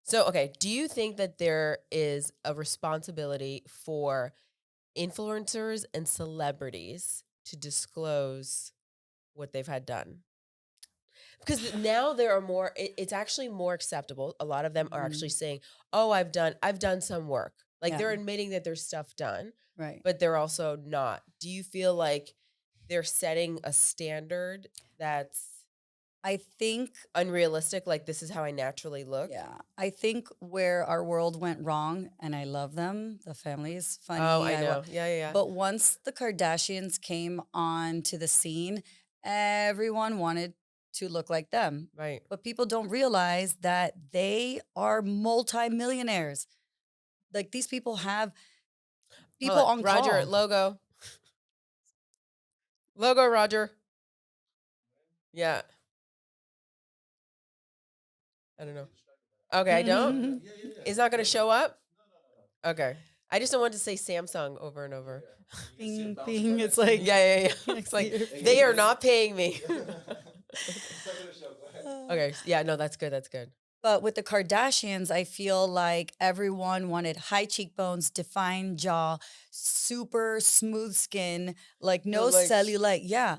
So, okay, do you think that there is a responsibility for influencers and celebrities to disclose what they've had done? Because now there are more, it's actually more acceptable. A lot of them are actually Mhm. saying, "Oh, I've done some work." Like Yeah. they're admitting that there's stuff done, Right. but they're also not. Do you feel like they're setting a standard that's I think, unrealistic? Like this is how I naturally look. yeah, I think where our world went wrong, and I love them, the family is Oh, funny. I know. Yeah, yeah, yeah. But once the Kardashians came on to the scene, everyone wanted to look like them. Right. But people don't realize that they are multimillionaires. Like these people have Hold people on. on Roger, call. logo. Logo, Roger. Yeah. I don't know. Okay, I don't. It's not going to show up? Okay. I just don't want to say Samsung over and over. Bing, bing. It's like, Yeah, yeah, yeah. I It's see like, your they are face. not paying me. Okay. Yeah, no, that's good. That's good. But with the Kardashians, I feel like everyone wanted high cheekbones, defined jaw, super smooth skin, like No, no like, cellulite. Yeah.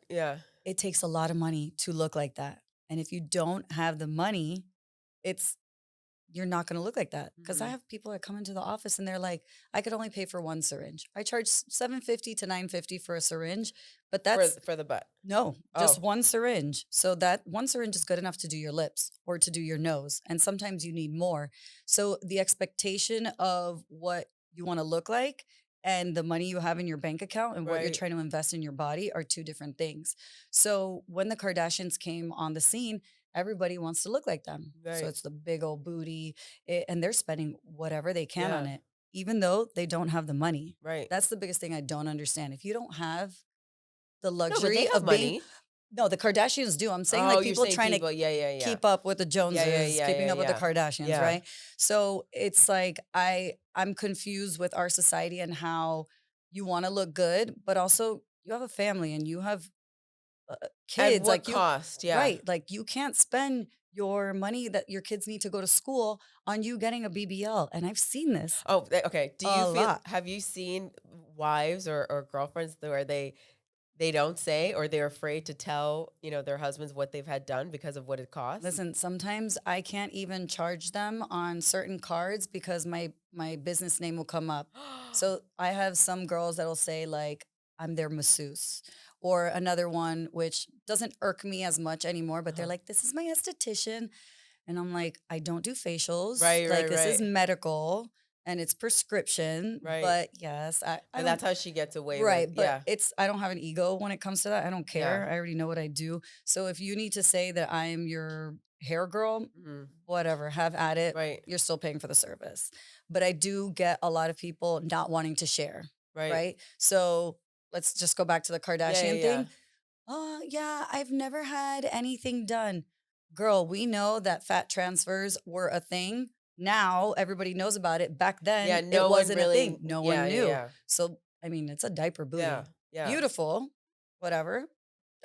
yeah. It takes a lot of money to look like that. And if you don't have the money, it's you're not going to look like that. Because I Mhm. have people that come into the office and they're like, I could only pay for one syringe. I charge $750 to $950 for a syringe, but that's For the butt. no, just Oh, one syringe. So that one syringe is good enough to do your lips or to do your nose. And sometimes you need more. So the expectation of what you want to look like and the money you have in your bank account and what you're right. trying to invest in your body are two different things. So when the Kardashians came on the scene, everybody wants to look like them. So Right. it's the big old booty, and they're spending whatever they can on Yeah. it, even though they don't have the money. Right. That's the biggest thing I don't understand. If you don't have the No, but they luxury have of being money. no, the Kardashians do. I'm saying Oh, like you're people saying trying to people. Yeah, yeah, yeah. keep up with the Yeah, yeah, Joneses, yeah, keeping yeah, up with the yeah. Kardashians, Yeah. right? So it's like I'm confused with our society and how you want to look good, but also you have a family and you have At kids. what Like you, cost? Yeah. right? Like you can't spend your money that your kids need to go to school on you getting a BBL. And I've seen this Oh, okay. Do you a feel, lot. have you seen wives or girlfriends where they they don't say, or they're afraid to tell, their husbands what they've had done because of what it costs? Listen, sometimes I can't even charge them on certain cards because my business name will come up. So I have some girls that'll say like I'm their masseuse, or another one which doesn't irk me as much anymore, but they're Uh-huh. like, "This is my esthetician," and I'm like, "I don't do facials. Right, Like right, this is right, medical and it's prescription." right. But yes, I And don't. that's how she gets away with, Right, but yeah, I don't have an ego when it comes to that. I don't yeah. care. I already know what I do. So if you need to say that I'm your hair girl, Mhm. whatever, have at it. Right, You're still paying for the service. But I do get a lot of people not wanting to share, right. right? So let's just go back to the Yeah, yeah, Kardashian yeah. thing. Oh, yeah, I've never had anything done. Girl, we know that fat transfers were a thing. Now everybody knows about it. Back Yeah, then, it no one wasn't a really, thing. No yeah, one yeah, knew. yeah, So, I mean, it's a diaper yeah, booty. yeah, Beautiful, whatever.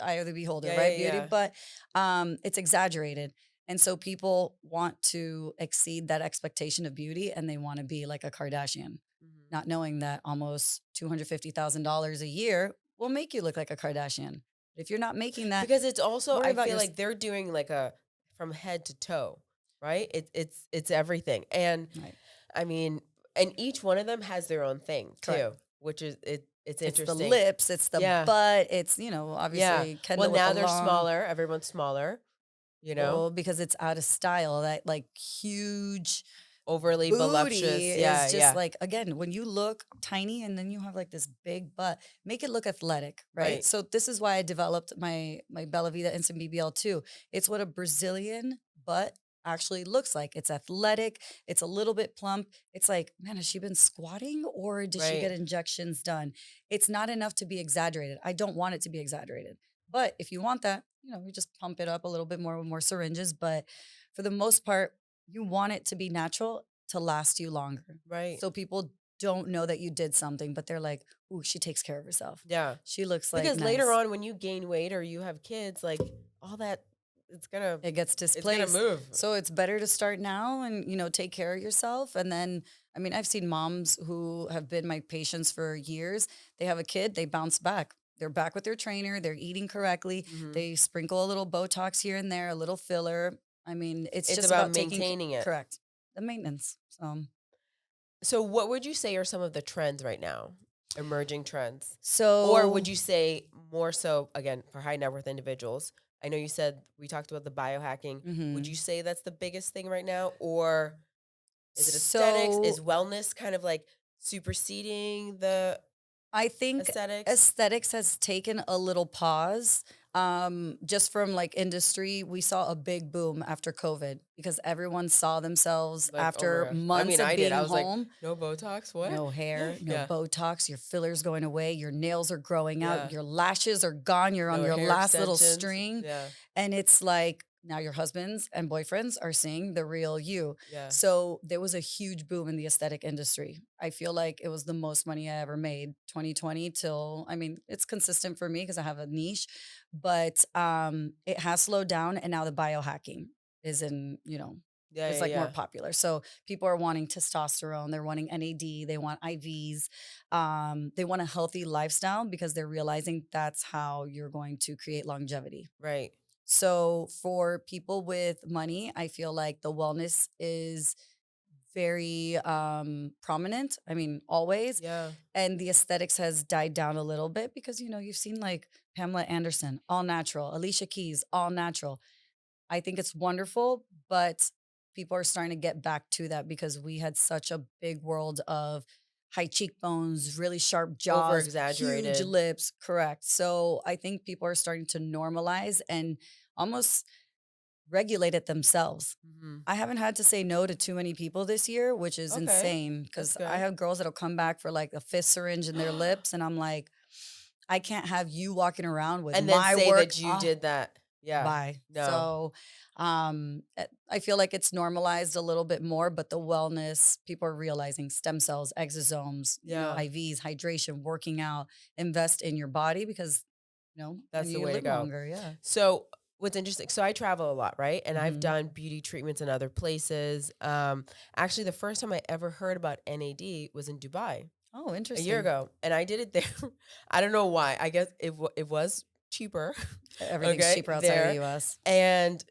Eye of the beholder, yeah, right? yeah, Beauty. yeah. But it's exaggerated. And so people want to exceed that expectation of beauty and they want to be like a Kardashian, Mhm. not knowing that almost $250,000 a year will make you look like a Kardashian. If you're not making that, Because it's also, worry I about feel your like they're doing like a from head to toe, right? It's everything. And right. I mean, and each one of them has their own thing Correct. too, which is it's It's the interesting. lips, it's the Yeah. butt, it's, Yeah. obviously Well, Kendall with the now they're long, smaller. Everyone's smaller, you know? well, because it's out of style. That like huge Overly booty voluptuous. is Yeah, just yeah. like, again, when you look tiny and then you have like this big butt, make it look athletic, right? Right. So this is why I developed my BellaVida Instant BBL too. It's what a Brazilian butt actually looks like. It's athletic, it's a little bit plump. It's like, man, has she been squatting or did she Right. get injections done? It's not enough to be exaggerated. I don't want it to be exaggerated. But if you want that, we just pump it up a little bit more with more syringes. But for the most part, you want it to be natural to last you longer. Right. So people don't know that you did something, but they're like, "Ooh, she takes care of herself. Yeah. She looks like Because later nice." on when you gain weight or you have kids, like all that it's gonna It gets it's gonna displaced. move. So it's better to start now and, take care of yourself. And then, I mean, I've seen moms who have been my patients for years. They have a kid, they bounce back. They're back with their trainer, they're eating correctly. Mhm. They sprinkle a little Botox here and there, a little filler. I mean, it's It's just about about taking maintaining it. correct the maintenance. So, So what would you say are some of the trends right now? Emerging trends? Or so would you say more so again for high net worth individuals? I know you said we talked about the biohacking. Would you mhm. say that's the biggest thing right now? Or is it aesthetics? Is So wellness kind of like superseding the I think aesthetics? aesthetics has taken a little pause. Just from like industry, we saw a big boom after COVID because everyone saw themselves Like, oh my after gosh. I months mean, of I did. being I was like, home. no Botox? What? No hair, no Yeah. Botox, your fillers going away, your nails are growing out, Yeah. your lashes are gone, you're on No your hair last little extensions. string. Yeah. And it's like now your husbands and boyfriends are seeing the real you. Yeah. So there was a huge boom in the aesthetic industry. I feel like it was the most money I ever made 2020 till, I mean, it's consistent for me because I have a niche, but it has slowed down and now the biohacking is in, Yeah. is Yeah. like more Yeah. popular. So people are wanting testosterone, they're wanting NAD, they want IVs, they want a healthy lifestyle because they're realizing that's how you're going to create longevity. Right. So for people with money, I feel like the wellness is very prominent. I mean, always. Yeah. And the aesthetics has died down a little bit because, you've seen like Pamela Anderson, all natural, Alicia Keys, all natural. I think it's wonderful, but people are starting to get back to that because we had such a big world of high cheekbones, really sharp Over jaws, huge exaggerated. lips. Correct. So I think people are starting to normalize and almost regulate it themselves. Hmm. I haven't had to say no to too many people this year, which is Okay. insane That's because I good. have girls that'll come back for like a fifth syringe in their lips. And I'm like, I can't have you walking around with And then my say work. that you did that. Yeah. Bye. No. So, I feel like it's normalized a little bit more, but the wellness, people are realizing stem cells, exosomes, Yeah. IVs, hydration, working out, invest in your body because, That's and the you way to live go. longer. Yeah. So what's interesting, so I travel a lot, right? And I've Hmm. done beauty treatments in other places. Actually, the first time I ever heard about NAD was in Dubai. Oh, a year interesting. ago, and I did it there. I don't know why. I guess it was cheaper. Everything's Okay, cheaper outside of the there. US. And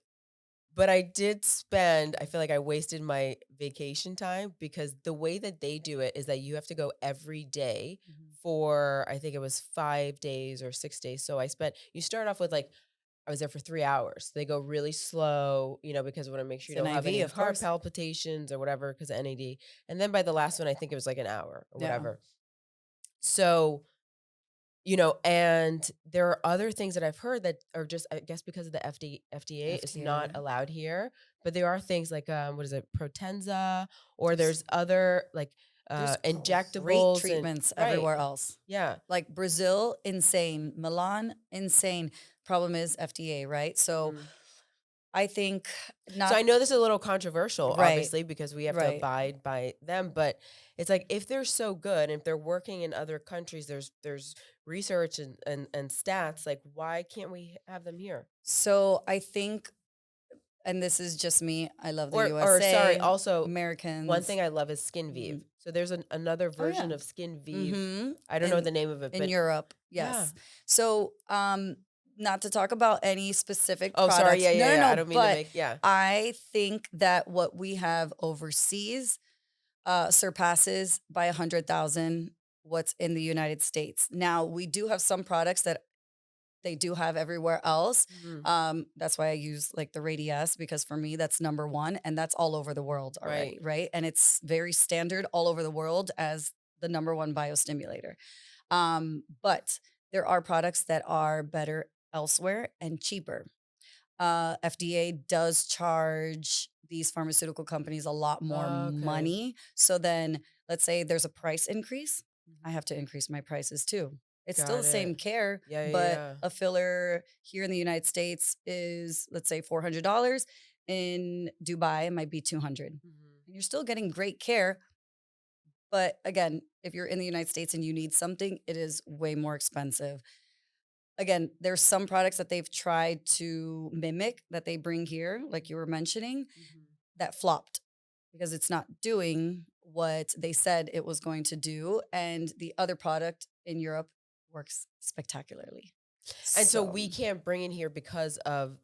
but I did spend, I feel like I wasted my vacation time because the way that they do it is that you have to go every day Mhm. for, I think it was 5 days or 6 days. So you start off with like, I was there for 3 hours. They go really slow, because we want to make sure It's you an don't have IV, any of heart course. palpitations or whatever because of NAD. And then by the last one, I think it was like an hour or Yeah. whatever. So and there are other things that I've heard that are just, I guess, because of the FDA, it's not FDA. allowed here. But there are things like, what is it, Protenza, or there's other like There's great injectables and treatments right, everywhere else. yeah. Like Brazil, insane. Milan, insane. Problem is FDA, right? So Mhm. I think So not I know this is a little controversial, right, obviously, because we have to right. abide by them. But it's like if they're so good, and if they're working in other countries, there's research and stats. Like, why can't we have them here? So I think, and this is just me, I love the Or sorry, USA, also one Americans. thing I love is Skin Vive. Mhm. So there's another Oh yeah. version of Skin Vive. Mm-hmm. I don't know In the name of it, in but Europe, yeah. yes. So not to talk about any specific Oh, sorry. products. Yeah, No, yeah, no, yeah. I no. don't mean to But make, yeah. I think that what we have overseas surpasses by 100,000 what's in the United States. Now we do have some products that they do have everywhere else. Mhm. That's why I use like the Radius because for me that's number one, and that's all over the world Right. already, right? And it's very standard all over the world as the number one biostimulator. But there are products that are better elsewhere and cheaper. FDA does charge these pharmaceutical companies a lot more Okay. money. So then, let's say there's a price increase, I Mhm. have to increase my prices too. It's still Got the same it. care, Yeah, yeah, but yeah. a filler here in the United States is, let's say, $400. In Dubai, it might be 200. Mhm. And you're still getting great care. But again, if you're in the United States and you need something, it is way more expensive. Again, there's some products that they've tried to mimic that they bring here, like you were mentioning, Mhm. that flopped because it's not doing what they said it was going to do. And the other product in Europe works spectacularly. And so So, we can't bring in here because of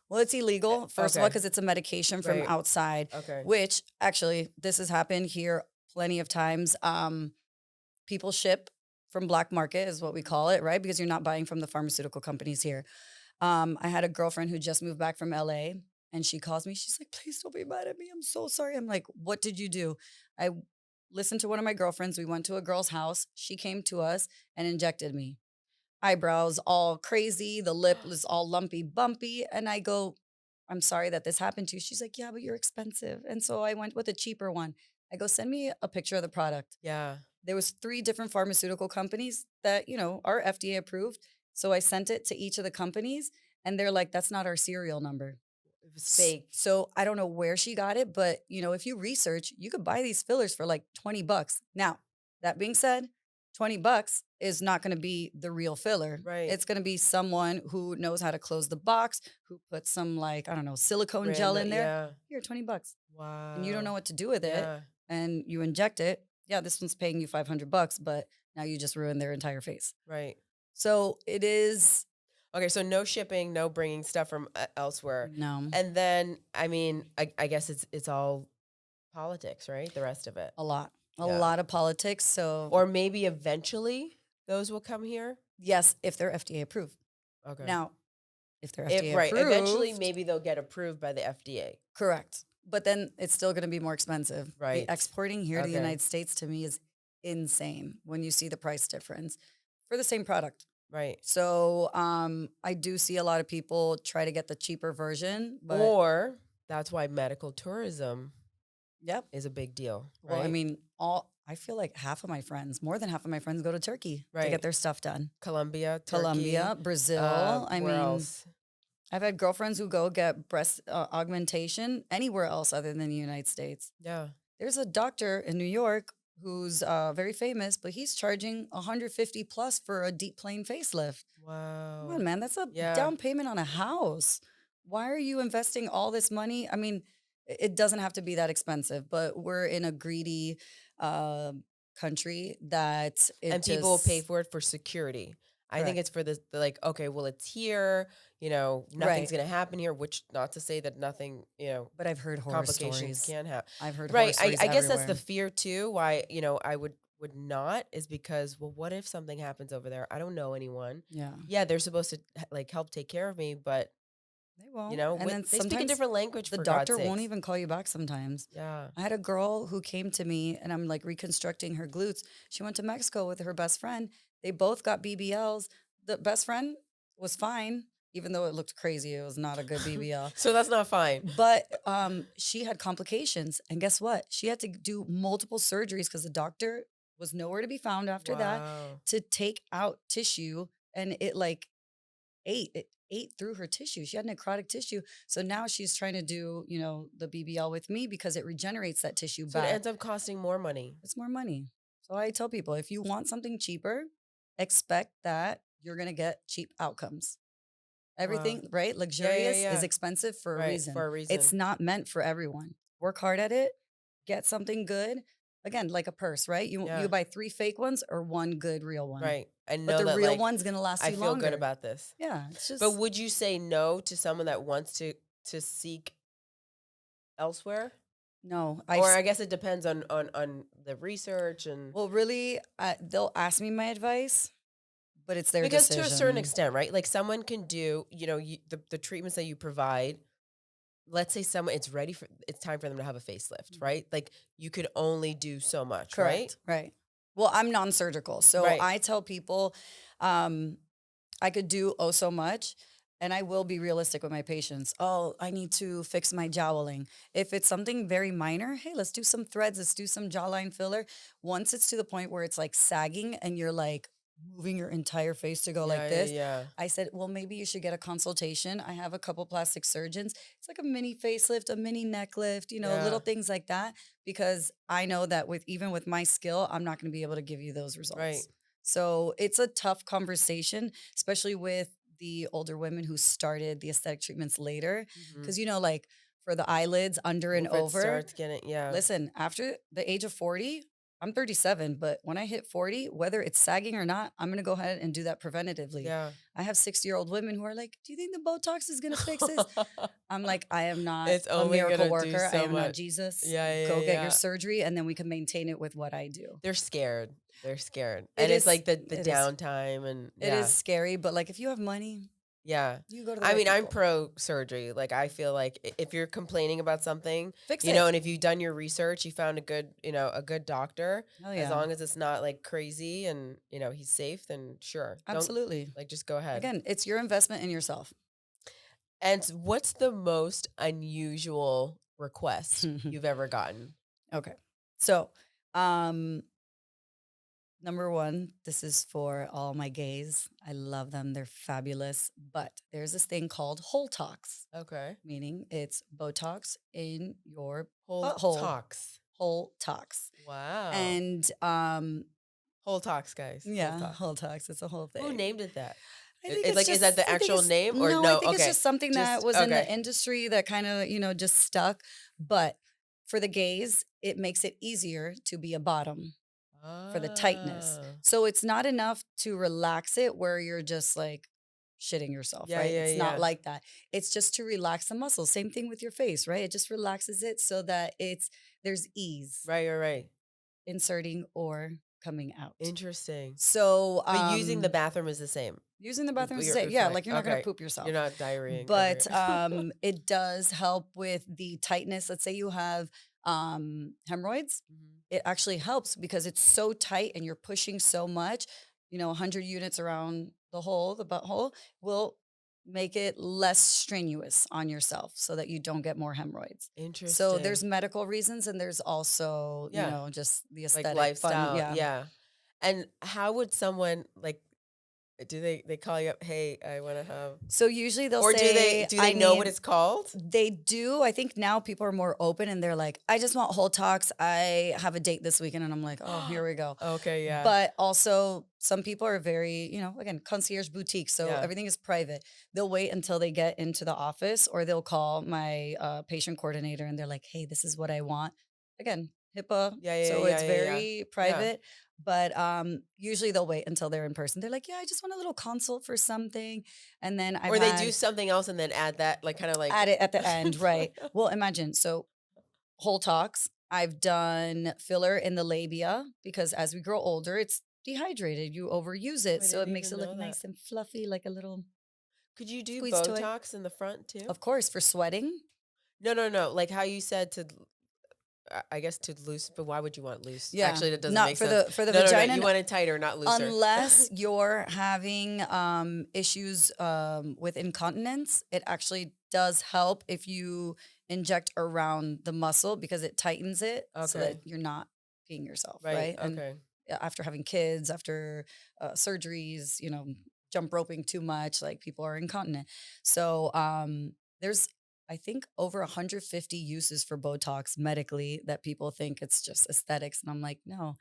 well, it's illegal, first of all, okay. because it's a medication from Right. outside, Okay. which actually, this has happened here plenty of times. People ship from black market, is what we Mhm. call it, right? Because you're not buying from the pharmaceutical companies here. I had a girlfriend who just moved back from LA and she calls me. She's like, please don't be mad at me. I'm so sorry. I'm like, what did you do? I listened to one of my girlfriends. We went to a girl's house. She came to us and injected me. Eyebrows all crazy. The lip was all lumpy, bumpy. And I go, I'm sorry that this happened to you. She's like, yeah, but you're expensive. And so I went with a cheaper one. I go, send me a picture of the product. Yeah. There was 3 different pharmaceutical companies that, are FDA approved. So I sent it to each of the companies and they're like, that's not our serial number. It was fake. So I don't know where she got it, but if you research, you could buy these fillers for like 20 bucks. Now, that being said, 20 bucks is not going to be the real filler. Right. It's going to be someone who knows how to close the box, who puts some like, I don't know, silicone gel Random. in there. Yeah. Here, 20 bucks. And you don't know Wow. what to do with it Yeah. and you inject it. Yeah, this one's paying you 500 bucks, but now you just ruined their entire face. Right. So it is Okay, so no shipping, no bringing stuff from elsewhere. no, And then, I mean, I guess it's all politics, right? The rest of it. a lot, a Yeah. lot of politics. So Or maybe eventually those will come here. yes, if they're FDA approved. Okay. Now, if they're If FDA right, eventually approved, maybe they'll get approved by the FDA. correct. But then it's still going to be more expensive. The Right. exporting here to the Okay. United States to me is insane when you see the price difference for the same product. Right. So I do see a lot of people try to get the cheaper version, but Or that's why medical tourism yep. is a big deal, Well, I right? mean, I feel like half of my friends, more than half of my friends, go to Turkey to get Right. their stuff done. Colombia, Turkey, Colombia, Brazil. I where mean, else? I've had girlfriends who go get breast augmentation anywhere else other than the United States. Yeah. There's a doctor in New York who's very famous, but he's charging 150 plus for a deep plane facelift. Come Wow. on, man, that's a Yeah. down payment on a house. Why are you investing all this money? I mean, it doesn't have to be that expensive, but we're in a greedy country that and people will pay for it for security. I think it's for the like, okay, well, it's here, nothing's going to happen here, which not to say that nothing, But I've heard horror complications stories. can happen. I've heard horror Right. stories I guess that's everywhere. the fear too. Why, I would not is because, well, what if something happens over there? I don't know anyone. Yeah. Yeah. They're supposed to like help take care of me, but They won't. And then they speak a sometimes different language the for God's doctor won't sakes. even call you back sometimes. Yeah. I had a girl who came to me and I'm like reconstructing her glutes. She went to Mexico with her best friend. They both got BBLs. The best friend was fine, even though it looked crazy. It was not a good BBL. So that's not fine. But she had complications. And guess what? She had to do multiple surgeries because the doctor was nowhere to be found after that to take out tissue. And it like ate through her tissue. She had necrotic tissue. So now she's trying to do, the BBL with me because it regenerates that tissue So back. it ends up costing more money. It's more money. So I tell people, if you want something cheaper, expect that you're going to get cheap outcomes. Everything, right? Luxurious is expensive for a reason. For a reason. It's not meant for everyone. Work hard at it. Get something good. Again, like a purse, right? You buy 3 fake ones or 1 good real one. Right. And but know the that, real one's going to last you longer. I feel good about this. Yeah. It's just. But would you say no to someone that wants to seek elsewhere? No. I guess it depends on the research and. Well, really, they'll ask me my advice, but it's their because decision. to a certain extent, right? Like someone can do, the treatments that you provide. Let's say it's time for them to have a facelift, right? Like you could only do so much, Correct. Right. Well, I'm non-surgical. So I tell people I could do so much, and I will be realistic with my patients. Oh, I need to fix my joweling. If it's something very minor, hey, let's do some threads. Let's do some jawline filler. Once it's to the point where it's like sagging and you're like moving your entire face to go like this. I said, well, maybe you should get a consultation. I have a couple plastic surgeons. It's like a mini facelift, a mini neck lift, little things like that. Because I know that even with my skill, I'm not going to be able to give you those results. Right. So it's a tough conversation, especially with the older women who started the aesthetic treatments later. Because, like for the eyelids under and over. Starts getting, Listen, after the age of 40, I'm 37, but when I hit 40, whether it's sagging or not, I'm going to go ahead and do that preventatively. Yeah. I have 60-year-old women who are like, do you think the Botox is going to fix this? I'm like, I am not a miracle worker. I am not Jesus. Go get your surgery, and then we can maintain it with what I do. They're scared. And it's like the downtime. And it is scary, but like if you have money, yeah, you go to the I'm pro surgery. Like I feel like if you're complaining about something, fix it. And if you've done your research, you found a good doctor. Oh, yeah. As long as it's not like crazy and he's safe, then sure, absolutely. Like just go ahead. Again, it's your investment in yourself. And what's the most unusual request you've ever gotten? Okay, so number 1, this is for all my gays. I love them. They're fabulous. But there's this thing called hole tox. Okay. Meaning it's Botox in your hole tox. Hole tox. Wow. And hole tox, guys. Yeah, hole tox. It's a whole thing. Who named it that? Is that the actual name or no? I think it's just something that was in the industry that kind of, just stuck. But for the gays, it makes it easier to be a bottom. For the tightness. So it's not enough to relax it where you're just like shitting yourself, right? It's not like that. It's just to relax the muscles. Same thing with your face, right? It just relaxes it so that there's ease. Right. Inserting or coming out. Interesting. So but using the bathroom is the same. Using the bathroom is the same. Yeah, like you're not going to poop yourself. You're not diarrheaing. But it does help with the tightness. Let's say you have hemorrhoids. It actually helps because it's so tight and you're pushing so much. 100 units around the butthole will make it less strenuous on yourself so that you don't get more hemorrhoids. Interesting. So there's medical reasons and there's also, just the aesthetic like lifestyle. Fun. Yeah. And how would someone do they call you up? Hey, I want to have. So usually they'll or say, do they know what it's called? They do. I think now people are more open and they're like, I just want hole tox. I have a date this weekend, and I'm like, oh, here we go. Okay, yeah. But also some people are very, again, concierge boutique. So everything is private. They'll wait until they get into the office, or they'll call my patient coordinator and they're like, hey, this is what I want. Again, HIPAA, Yeah, yeah, so yeah, it's yeah, yeah. very Yeah. private. But usually they'll wait until they're in person. They're like, yeah, I just want a little consult for something. And then I've Or they do had something else and then add that, like, kind of like. at it at the end, right? Well, imagine so whole talks. I've done filler in the labia because as we grow older, it's dehydrated. You overuse Oh, it, I so it didn't makes even it look know that. nice and fluffy, like a little Could you do squeeze toy. Botox in the front too? Of course, for sweating. No, no, no. Like how you said to, I guess to loose, but why would you want loose? Yeah, Actually, that doesn't not make sense. for the No, no, no. vagina. You want it tighter, not looser. Unless you're having issues with incontinence, it actually does help if you inject around the muscle because it tightens it so that Okay. you're not peeing yourself, Right. right? And Okay. after having kids, after surgeries, jump roping too much, like people are incontinent. So there's, I think, over 150 uses for Botox medically that people think it's just aesthetics. And I'm like, no,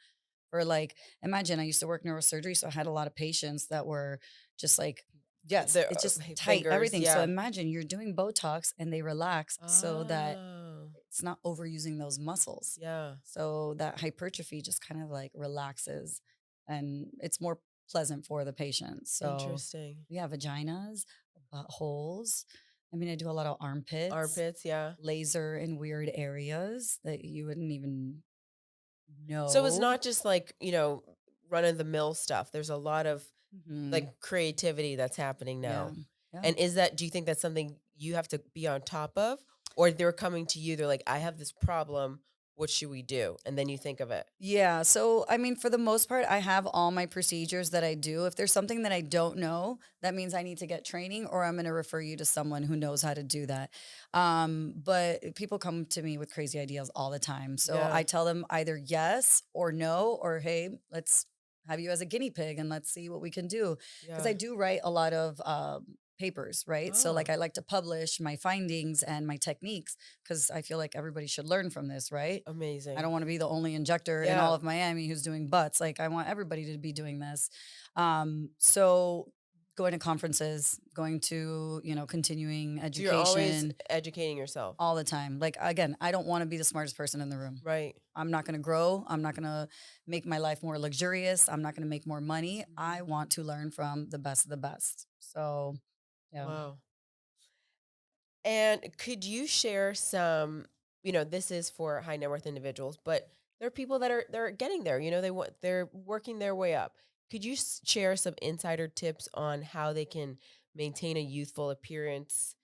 or like, imagine I used to work neurosurgery, so I had a lot of patients that were just like, yes, Their it's just tight, fingers. everything. So Yeah. imagine you're doing Botox and they relax so that Oh. it's not overusing those muscles. Yeah. So that hypertrophy just kind of like relaxes and it's more pleasant for the patient. So Interesting. yeah, vaginas, buttholes. I mean, I do a lot of armpits, Armpits. Yeah. laser in weird areas that you wouldn't even So it's know. not just like, run of the mill stuff. There's a lot of Mhm. like creativity that's happening Yeah. now. Yeah. And do you think that's something you have to be on top of? Or they're coming to you, they're like, I have this problem. What should we do? And then you think of it. Yeah. So, I mean, for the most part, I have all my procedures that I do. If there's something that I don't know, that means I need to get training or I'm going to refer you to someone who knows how to do that. But people come to me with crazy ideas all the time. So Yeah. I tell them either yes or no, or hey, let's have you as a guinea pig and let's see what we can do. Because Yeah. I do write a lot of papers, right? So, like, Oh, I like to publish my findings and my techniques because I feel like everybody should learn from this, right? I amazing. don't want to be the only injector in all Yeah. of Miami who's doing butts. Like I want everybody to be doing this. So going to conferences, going to, continuing So you're always education educating yourself. all the time. Like again, I don't want to be the smartest person in the room. Right. I'm not going to grow. I'm not going to make my life more luxurious. I'm not going to make more money. I want to learn from the best of the best. So, yeah. Wow. And could you share some, this is for high net worth individuals, but there are people that they're getting there, they're working their way up. Could you share some insider tips on how they can maintain a youthful appearance,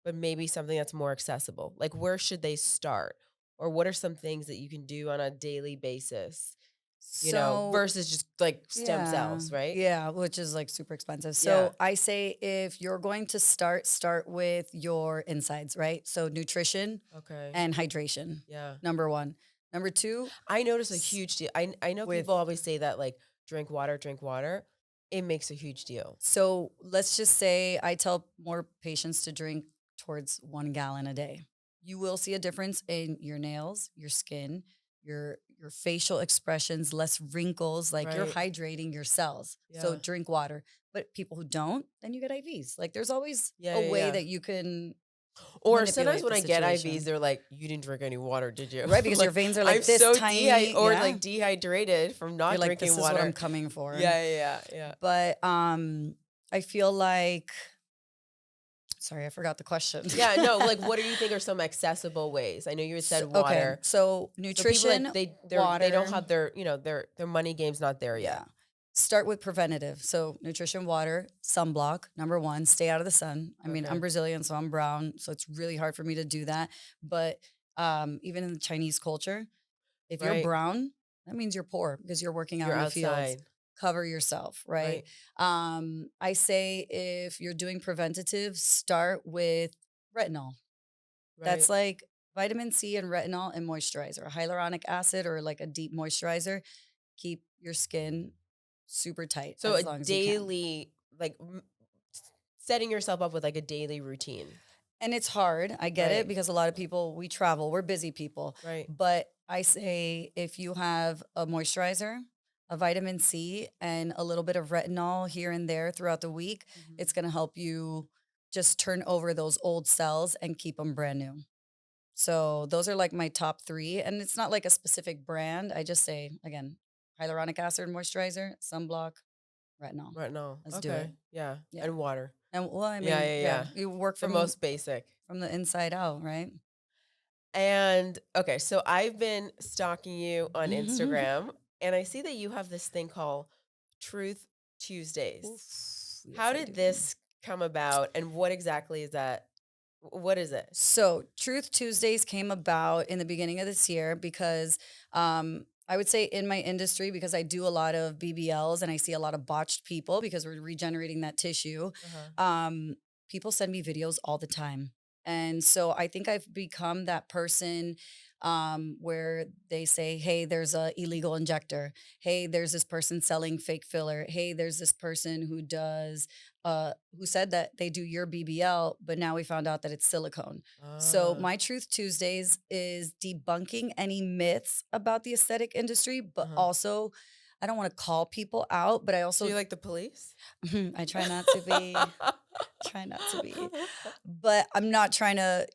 but maybe something that's more accessible? Like where should they start? Or what are some things that you can do on a daily basis, So, versus just like stem yeah. cells, right? Yeah, which is like super expensive. Yeah. So I say if you're going to start with your insides, right? So nutrition Okay. and hydration. Yeah. Number 1. Number 2, I notice a s- huge deal. I know with people always say that like drink water, drink water. It makes a huge deal. so let's just say I tell more patients to drink towards 1 gallon a day. You will see a difference in your nails, your skin, your facial expressions, less wrinkles, like you're Right. hydrating your cells. So Yeah. drink water. But people who don't, then you get IVs. Like there's always Yeah, a yeah, way yeah. that you can Or sometimes manipulate when the I get IVs, situation. they're like, "You didn't drink any water, did you?" Right? Because your Like veins are I'm like this so tiny. Yeah. like dehydrated from You're not like, drinking this is what I'm water. coming for. Yeah, yeah, yeah, yeah. But I feel like sorry, I forgot the question. Yeah, no, like what do you think are some accessible ways? I know you had said Okay, water. so So people nutrition, that they don't water, have their, their money game's not there yet. yeah. Start with preventative. So nutrition, water, sunblock. Number 1, stay out of the sun. I mean, Okay. I'm Brazilian, so I'm brown, so it's really hard for me to do that. But even in the Chinese culture, if you're Right. brown, that means you're poor because you're working out You're in the fields. outside. Cover yourself, right? Right. I say if you're doing preventative, start with retinol. Right. That's like vitamin C and retinol and moisturizer, hyaluronic acid or like a deep moisturizer. Keep your skin super tight So a as long as you can. daily, like setting yourself up with like a daily routine. And it's hard. I get it Right. because a lot of people, we travel, we're busy people. Right. But I say if you have a moisturizer, a vitamin C, and a little bit of retinol here and there throughout the week, it's going to help you just turn over those old cells and keep them brand new. So those are like my top 3. And it's not like a specific brand. I just say, again, hyaluronic acid moisturizer, sunblock, retinol. Right now. Let's do it. Okay. Yeah. Yeah. And water. And well, I Yeah, mean, yeah, yeah, yeah. you work The most basic. from the inside out, right? And okay, so I've been stalking you on Instagram, and I see that you have this thing called Truth Tuesdays. Oof, yes, How I did do. this come about, and what exactly is that? What is it? So, Truth Tuesdays came about in the beginning of this year because I would say in my industry, because I do a lot of BBLs and I see a lot of botched people because we're regenerating that tissue. Uh-huh. People send me videos all the time. And so I think I've become that person where they say, hey, there's a illegal injector. Hey, there's this person selling fake filler. Hey, there's this person who said that they do your BBL, but now we found out that it's silicone. So Ah, my Truth Tuesdays is debunking any myths about the aesthetic industry, but uh-huh. also I don't want to call people out, but I So also you like the police? I try not to be, try not to be, but I'm not trying to,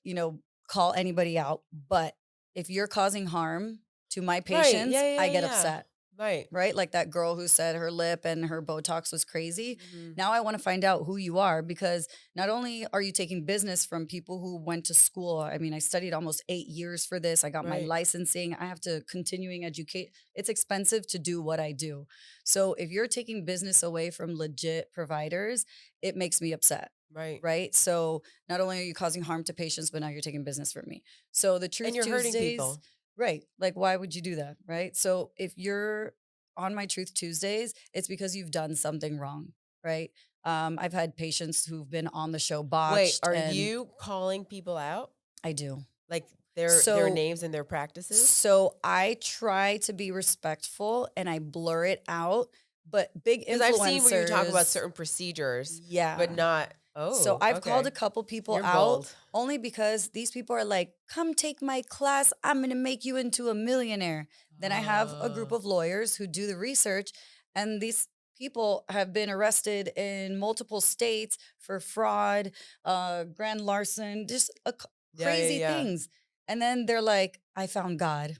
call anybody out. But if you're causing harm to my Right. patients, Yeah, yeah, I yeah, get yeah. upset. Right. Right? Like that girl who said her lip and her Botox was crazy. Hmm. Now I want to find out who you are because not only are you taking business from people who went to school. I mean, I studied almost 8 years for this. I got my Right. licensing. I have to continuing educate. It's expensive to do what I do. So if you're taking business away from legit providers, it makes me upset. Right. Right. So not only are you causing harm to patients, but now you're taking business from me. So the And Truth you're hurting Tuesdays, people. right. Like, why would you do that? Right. So if you're on my Truth Tuesdays, it's because you've done something wrong. Right. I've had patients who've been on the show Wait, botched are and you calling people out? I do. Like their So names and their practices? so I try to be respectful and I blur it out. But big Because I've seen where you talk about influencers, certain procedures, but yeah. not. So Oh, I've called a okay. couple people You're out bold. only because these people are like, come take my class. I'm going to make you into a millionaire. Then I have a group Oh, of lawyers who do the research, and these people have been arrested in multiple states for fraud, grand larceny, just yeah, yeah, crazy yeah. things. And then they're like, I found God.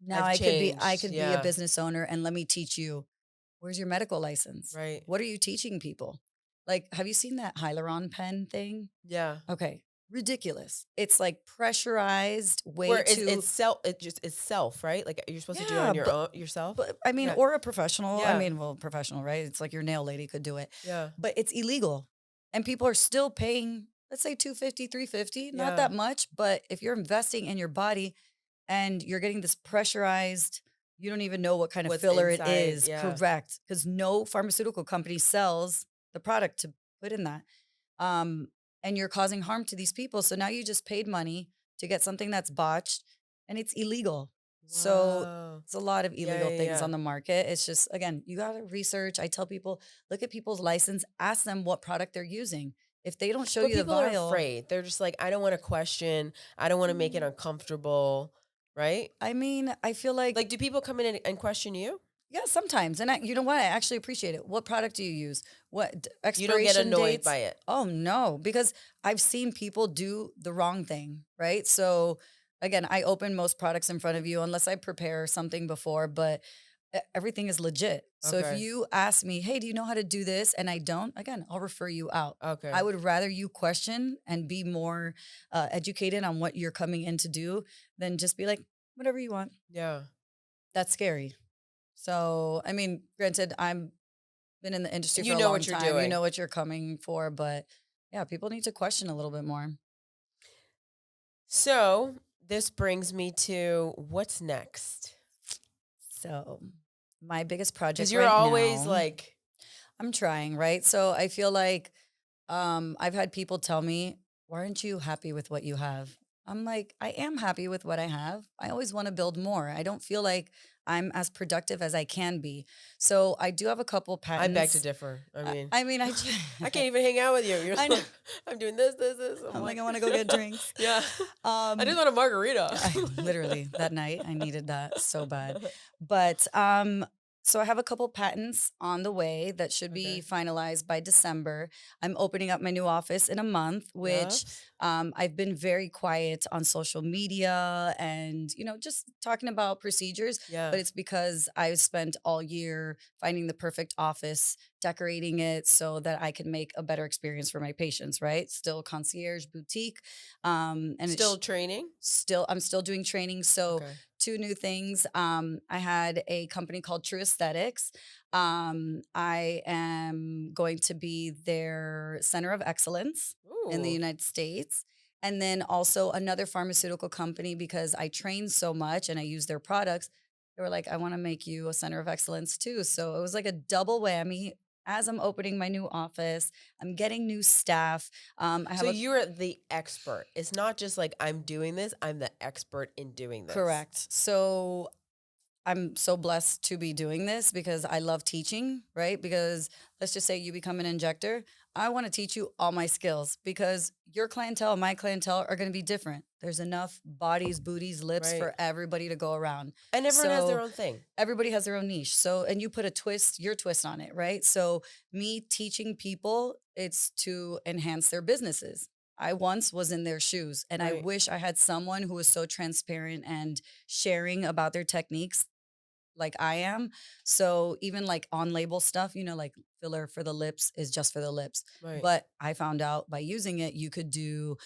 Now I've I changed. could be a Yeah, business owner and let me teach you. Where's your medical license? right. What are you teaching people? Like, have you seen that hyaluron pen thing? Yeah. Okay, ridiculous. It's like pressurized way Where too. it's self, right? Like you're supposed to do it Yeah, on your own yourself. but I mean, Yeah, or a professional. I yeah, mean, well, professional, right? It's like your nail lady could do it, yeah, but it's illegal, and people are still paying. Let's say 250, 350, not yeah. that much, but if you're investing in your body and you're getting this pressurized, you don't even know what kind of What's filler it inside? is. Yeah. Correct, because no pharmaceutical company sells the product to put in that. Um, and you're causing harm to these people. So now you just paid money to get something that's botched and it's illegal. So Wow. it's a lot of Yeah, illegal yeah, things yeah. on the market. It's just, again, you got to research. I tell people, look at people's license, ask them what product they're using. If they don't show But you the people are vial, afraid. They're just like, I don't want to question. I don't want to make it mm, uncomfortable, right? I mean, I feel like, Like, do people come in and question you? yeah, sometimes. And you know what? I actually appreciate it. What product do you use? What You don't get expiration annoyed dates? by it. Oh, no, because I've seen people do the wrong thing, right? So, again, I open most products in front of you unless I prepare something before, but everything is legit. So, if Okay. you ask me, hey, do you know how to do this? And I don't, again, I'll refer you out. I Okay. would rather you question and be more educated on what you're coming in to do than just be like, whatever you want. Yeah. That's scary. So, I mean, granted, I'm been in the industry And for you a know long what you're time. You doing. know what you're coming for, but yeah, people need to question a little bit more. So this brings me to what's next? So, my biggest Because project you're right always now, like, I'm trying, right? So, I feel like I've had people tell me, "Why aren't you happy with what you have?" I'm like, I am happy with what I have. I always want to build more. I don't feel like I'm as productive as I can be. So, I do have a couple I beg to patents. differ. I I, mean, I mean, I can't even hang out with you. You're I know. like, I'm doing this, this, this. I'm I'm like, like, I want to go get drinks. yeah, I just Um, want a margarita. I literally that night I needed that so bad. But So I have a couple patents on the way that should be Okay. finalized by December. I'm opening up my new office in a month, which Yups. I've been very quiet on social media and, just talking about procedures. Yeah. But it's because I've spent all year finding the perfect office, decorating it so that I can make a better experience for my patients, right? Still concierge boutique. And Still it's training? I'm still doing training. So Okay. two new things. I had a company called True Aesthetics. I am going to be their center of excellence in the Ooh. United States. And then also another pharmaceutical company because I train so much and I use their products. They were like, I want to make you a center of excellence too. So it was like a double whammy. As I'm opening my new office, I'm getting new staff. I So have a you're the expert. It's not just like I'm doing this, I'm the expert in doing this. correct. So I'm so blessed to be doing this because I love teaching, right? Because let's just say you become an injector. I want to teach you all my skills because your clientele and my clientele are going to be different. There's enough bodies, booties, lips Right. for everybody to go around. And everyone has their So own thing. everybody has their own niche. So, and you put your twist on it, right? So, me teaching people, it's to enhance their businesses. I once was in their shoes and I Right. wish I had someone who was so transparent and sharing about their techniques like I am. So even like on label stuff, like filler for the lips is just for the lips. Right. But I found out by using it, you could do,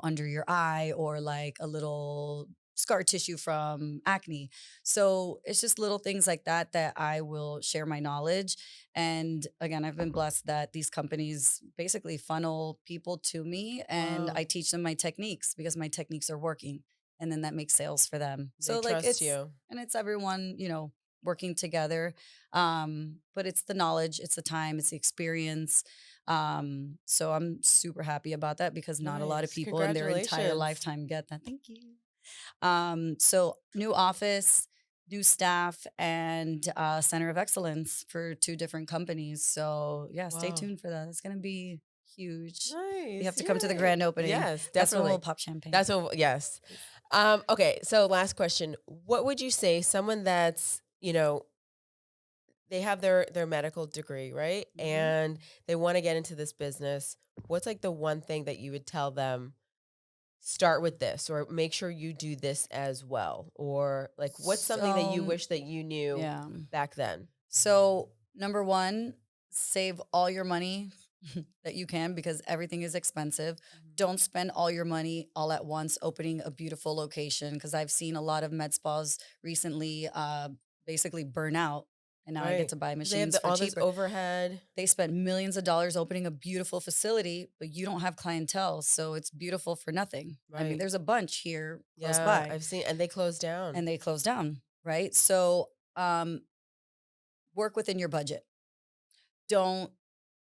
under your eye or like a little scar tissue from acne. So it's just little things like that that I will share my knowledge. And again, I've been blessed that these companies basically funnel people to me and Wow. I teach them my techniques because my techniques are working. And then that makes sales for them. They So like trust you. it's everyone, working together. But it's the knowledge, it's the time, it's the experience. So I'm super happy about that because not a lot of Nice. people in their entire Congratulations. lifetime get that. Thank you. So new office, new staff, and center of excellence for two different companies. So yeah, stay Wow. tuned for that. It's gonna be huge. You have Nice. to come to the Yay. grand opening. Yes, That's when we'll definitely. pop champagne. That's what, yes. Okay. So last question. What would you say someone that's, they have their medical degree, right? Mhm. And they want to get into this business. What's like the one thing that you would tell them, start with this or make sure you do this as well? Or like what's something that you So wish that you knew yeah. back then? So, number one, save all your money that you can because everything is expensive. Mhm. Don't spend all your money all at once opening a beautiful location because I've seen a lot of med spas recently basically burn out. And now I get Right. to buy Because they have machines for all this cheaper. overhead. They spend millions of dollars opening a beautiful facility, but you don't have clientele. So it's beautiful for nothing. I mean, Right. there's a bunch here close Yeah. by I've seen, and they closed down. and they close down, right? So work within your budget. Don't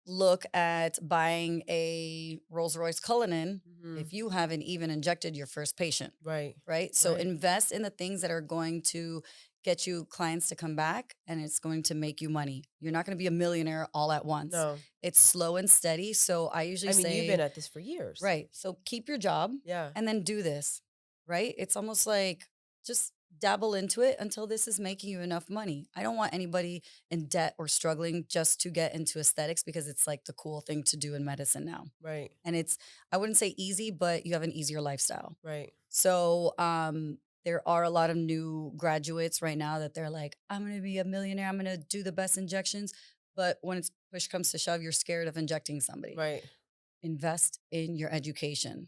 look at buying a Rolls Royce Cullinan Hmm. if you haven't even injected your first patient, Right. right? So Right. invest in the things that are going to get you clients to come back and it's going to make you money. You're not going to be a millionaire all at once. No. It's slow and steady. So I usually I mean, you've been say, at this for years. right, so keep your job Yeah. and then do this, right? It's almost like just dabble into it until this is making you enough money. I don't want anybody in debt or struggling just to get into aesthetics because it's like the cool thing to do in medicine now. Right. And it's, I wouldn't say easy, but you have an easier lifestyle. Right. So there are a lot of new graduates right now that they're like, I'm going to be a millionaire. I'm going to do the best injections. But when it's push comes to shove, you're scared of injecting somebody. Right. Invest in your education.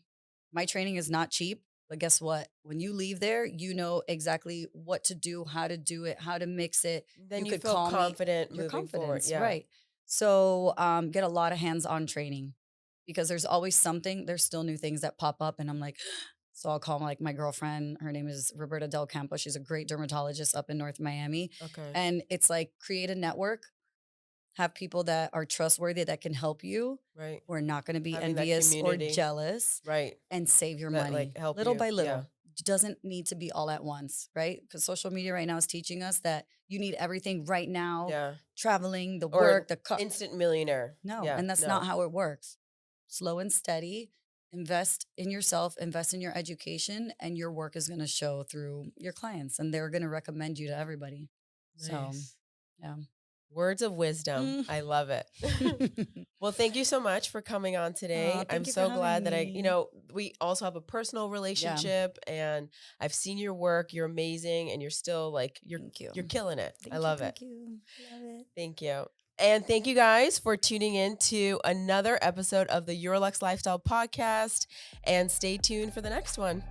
My training is not cheap, but guess what? When you leave there, you know exactly what to do, how to do it, how to mix it. Then You you could feel call me confident your moving forward. confidence, Yeah. right? So get a lot of hands-on training because there's always something. There's still new things that pop up, and I'm like, so I'll call like my girlfriend. Her name is Roberta Del Campo. She's a great dermatologist up in North Miami, Okay. and it's like create a network, have people that are trustworthy that can help you. Right. We're not going to be Having that envious or community. jealous Right. and save your That like money help little you. by Yeah. little. It doesn't need to be all at once, right? Because social media right now is teaching us that you need everything right now, Yeah. traveling, the Or an work, the car. instant millionaire. No, Yeah. and that's not No. how it works. Slow and steady. Invest in yourself, invest in your education, and your work is going to show through your clients and they're going to recommend you to everybody. So, Nice. Yeah. Words of wisdom. I love it. Well, thank you so much for coming on today. I'm so glad that we also have a personal relationship and I've seen your work. You're amazing and you're still you're killing it. I love it. Thank you. Love it. Thank you. And thank you guys for tuning in to another episode of the Your Luxe Lifestyle Podcast, and stay tuned for the next one.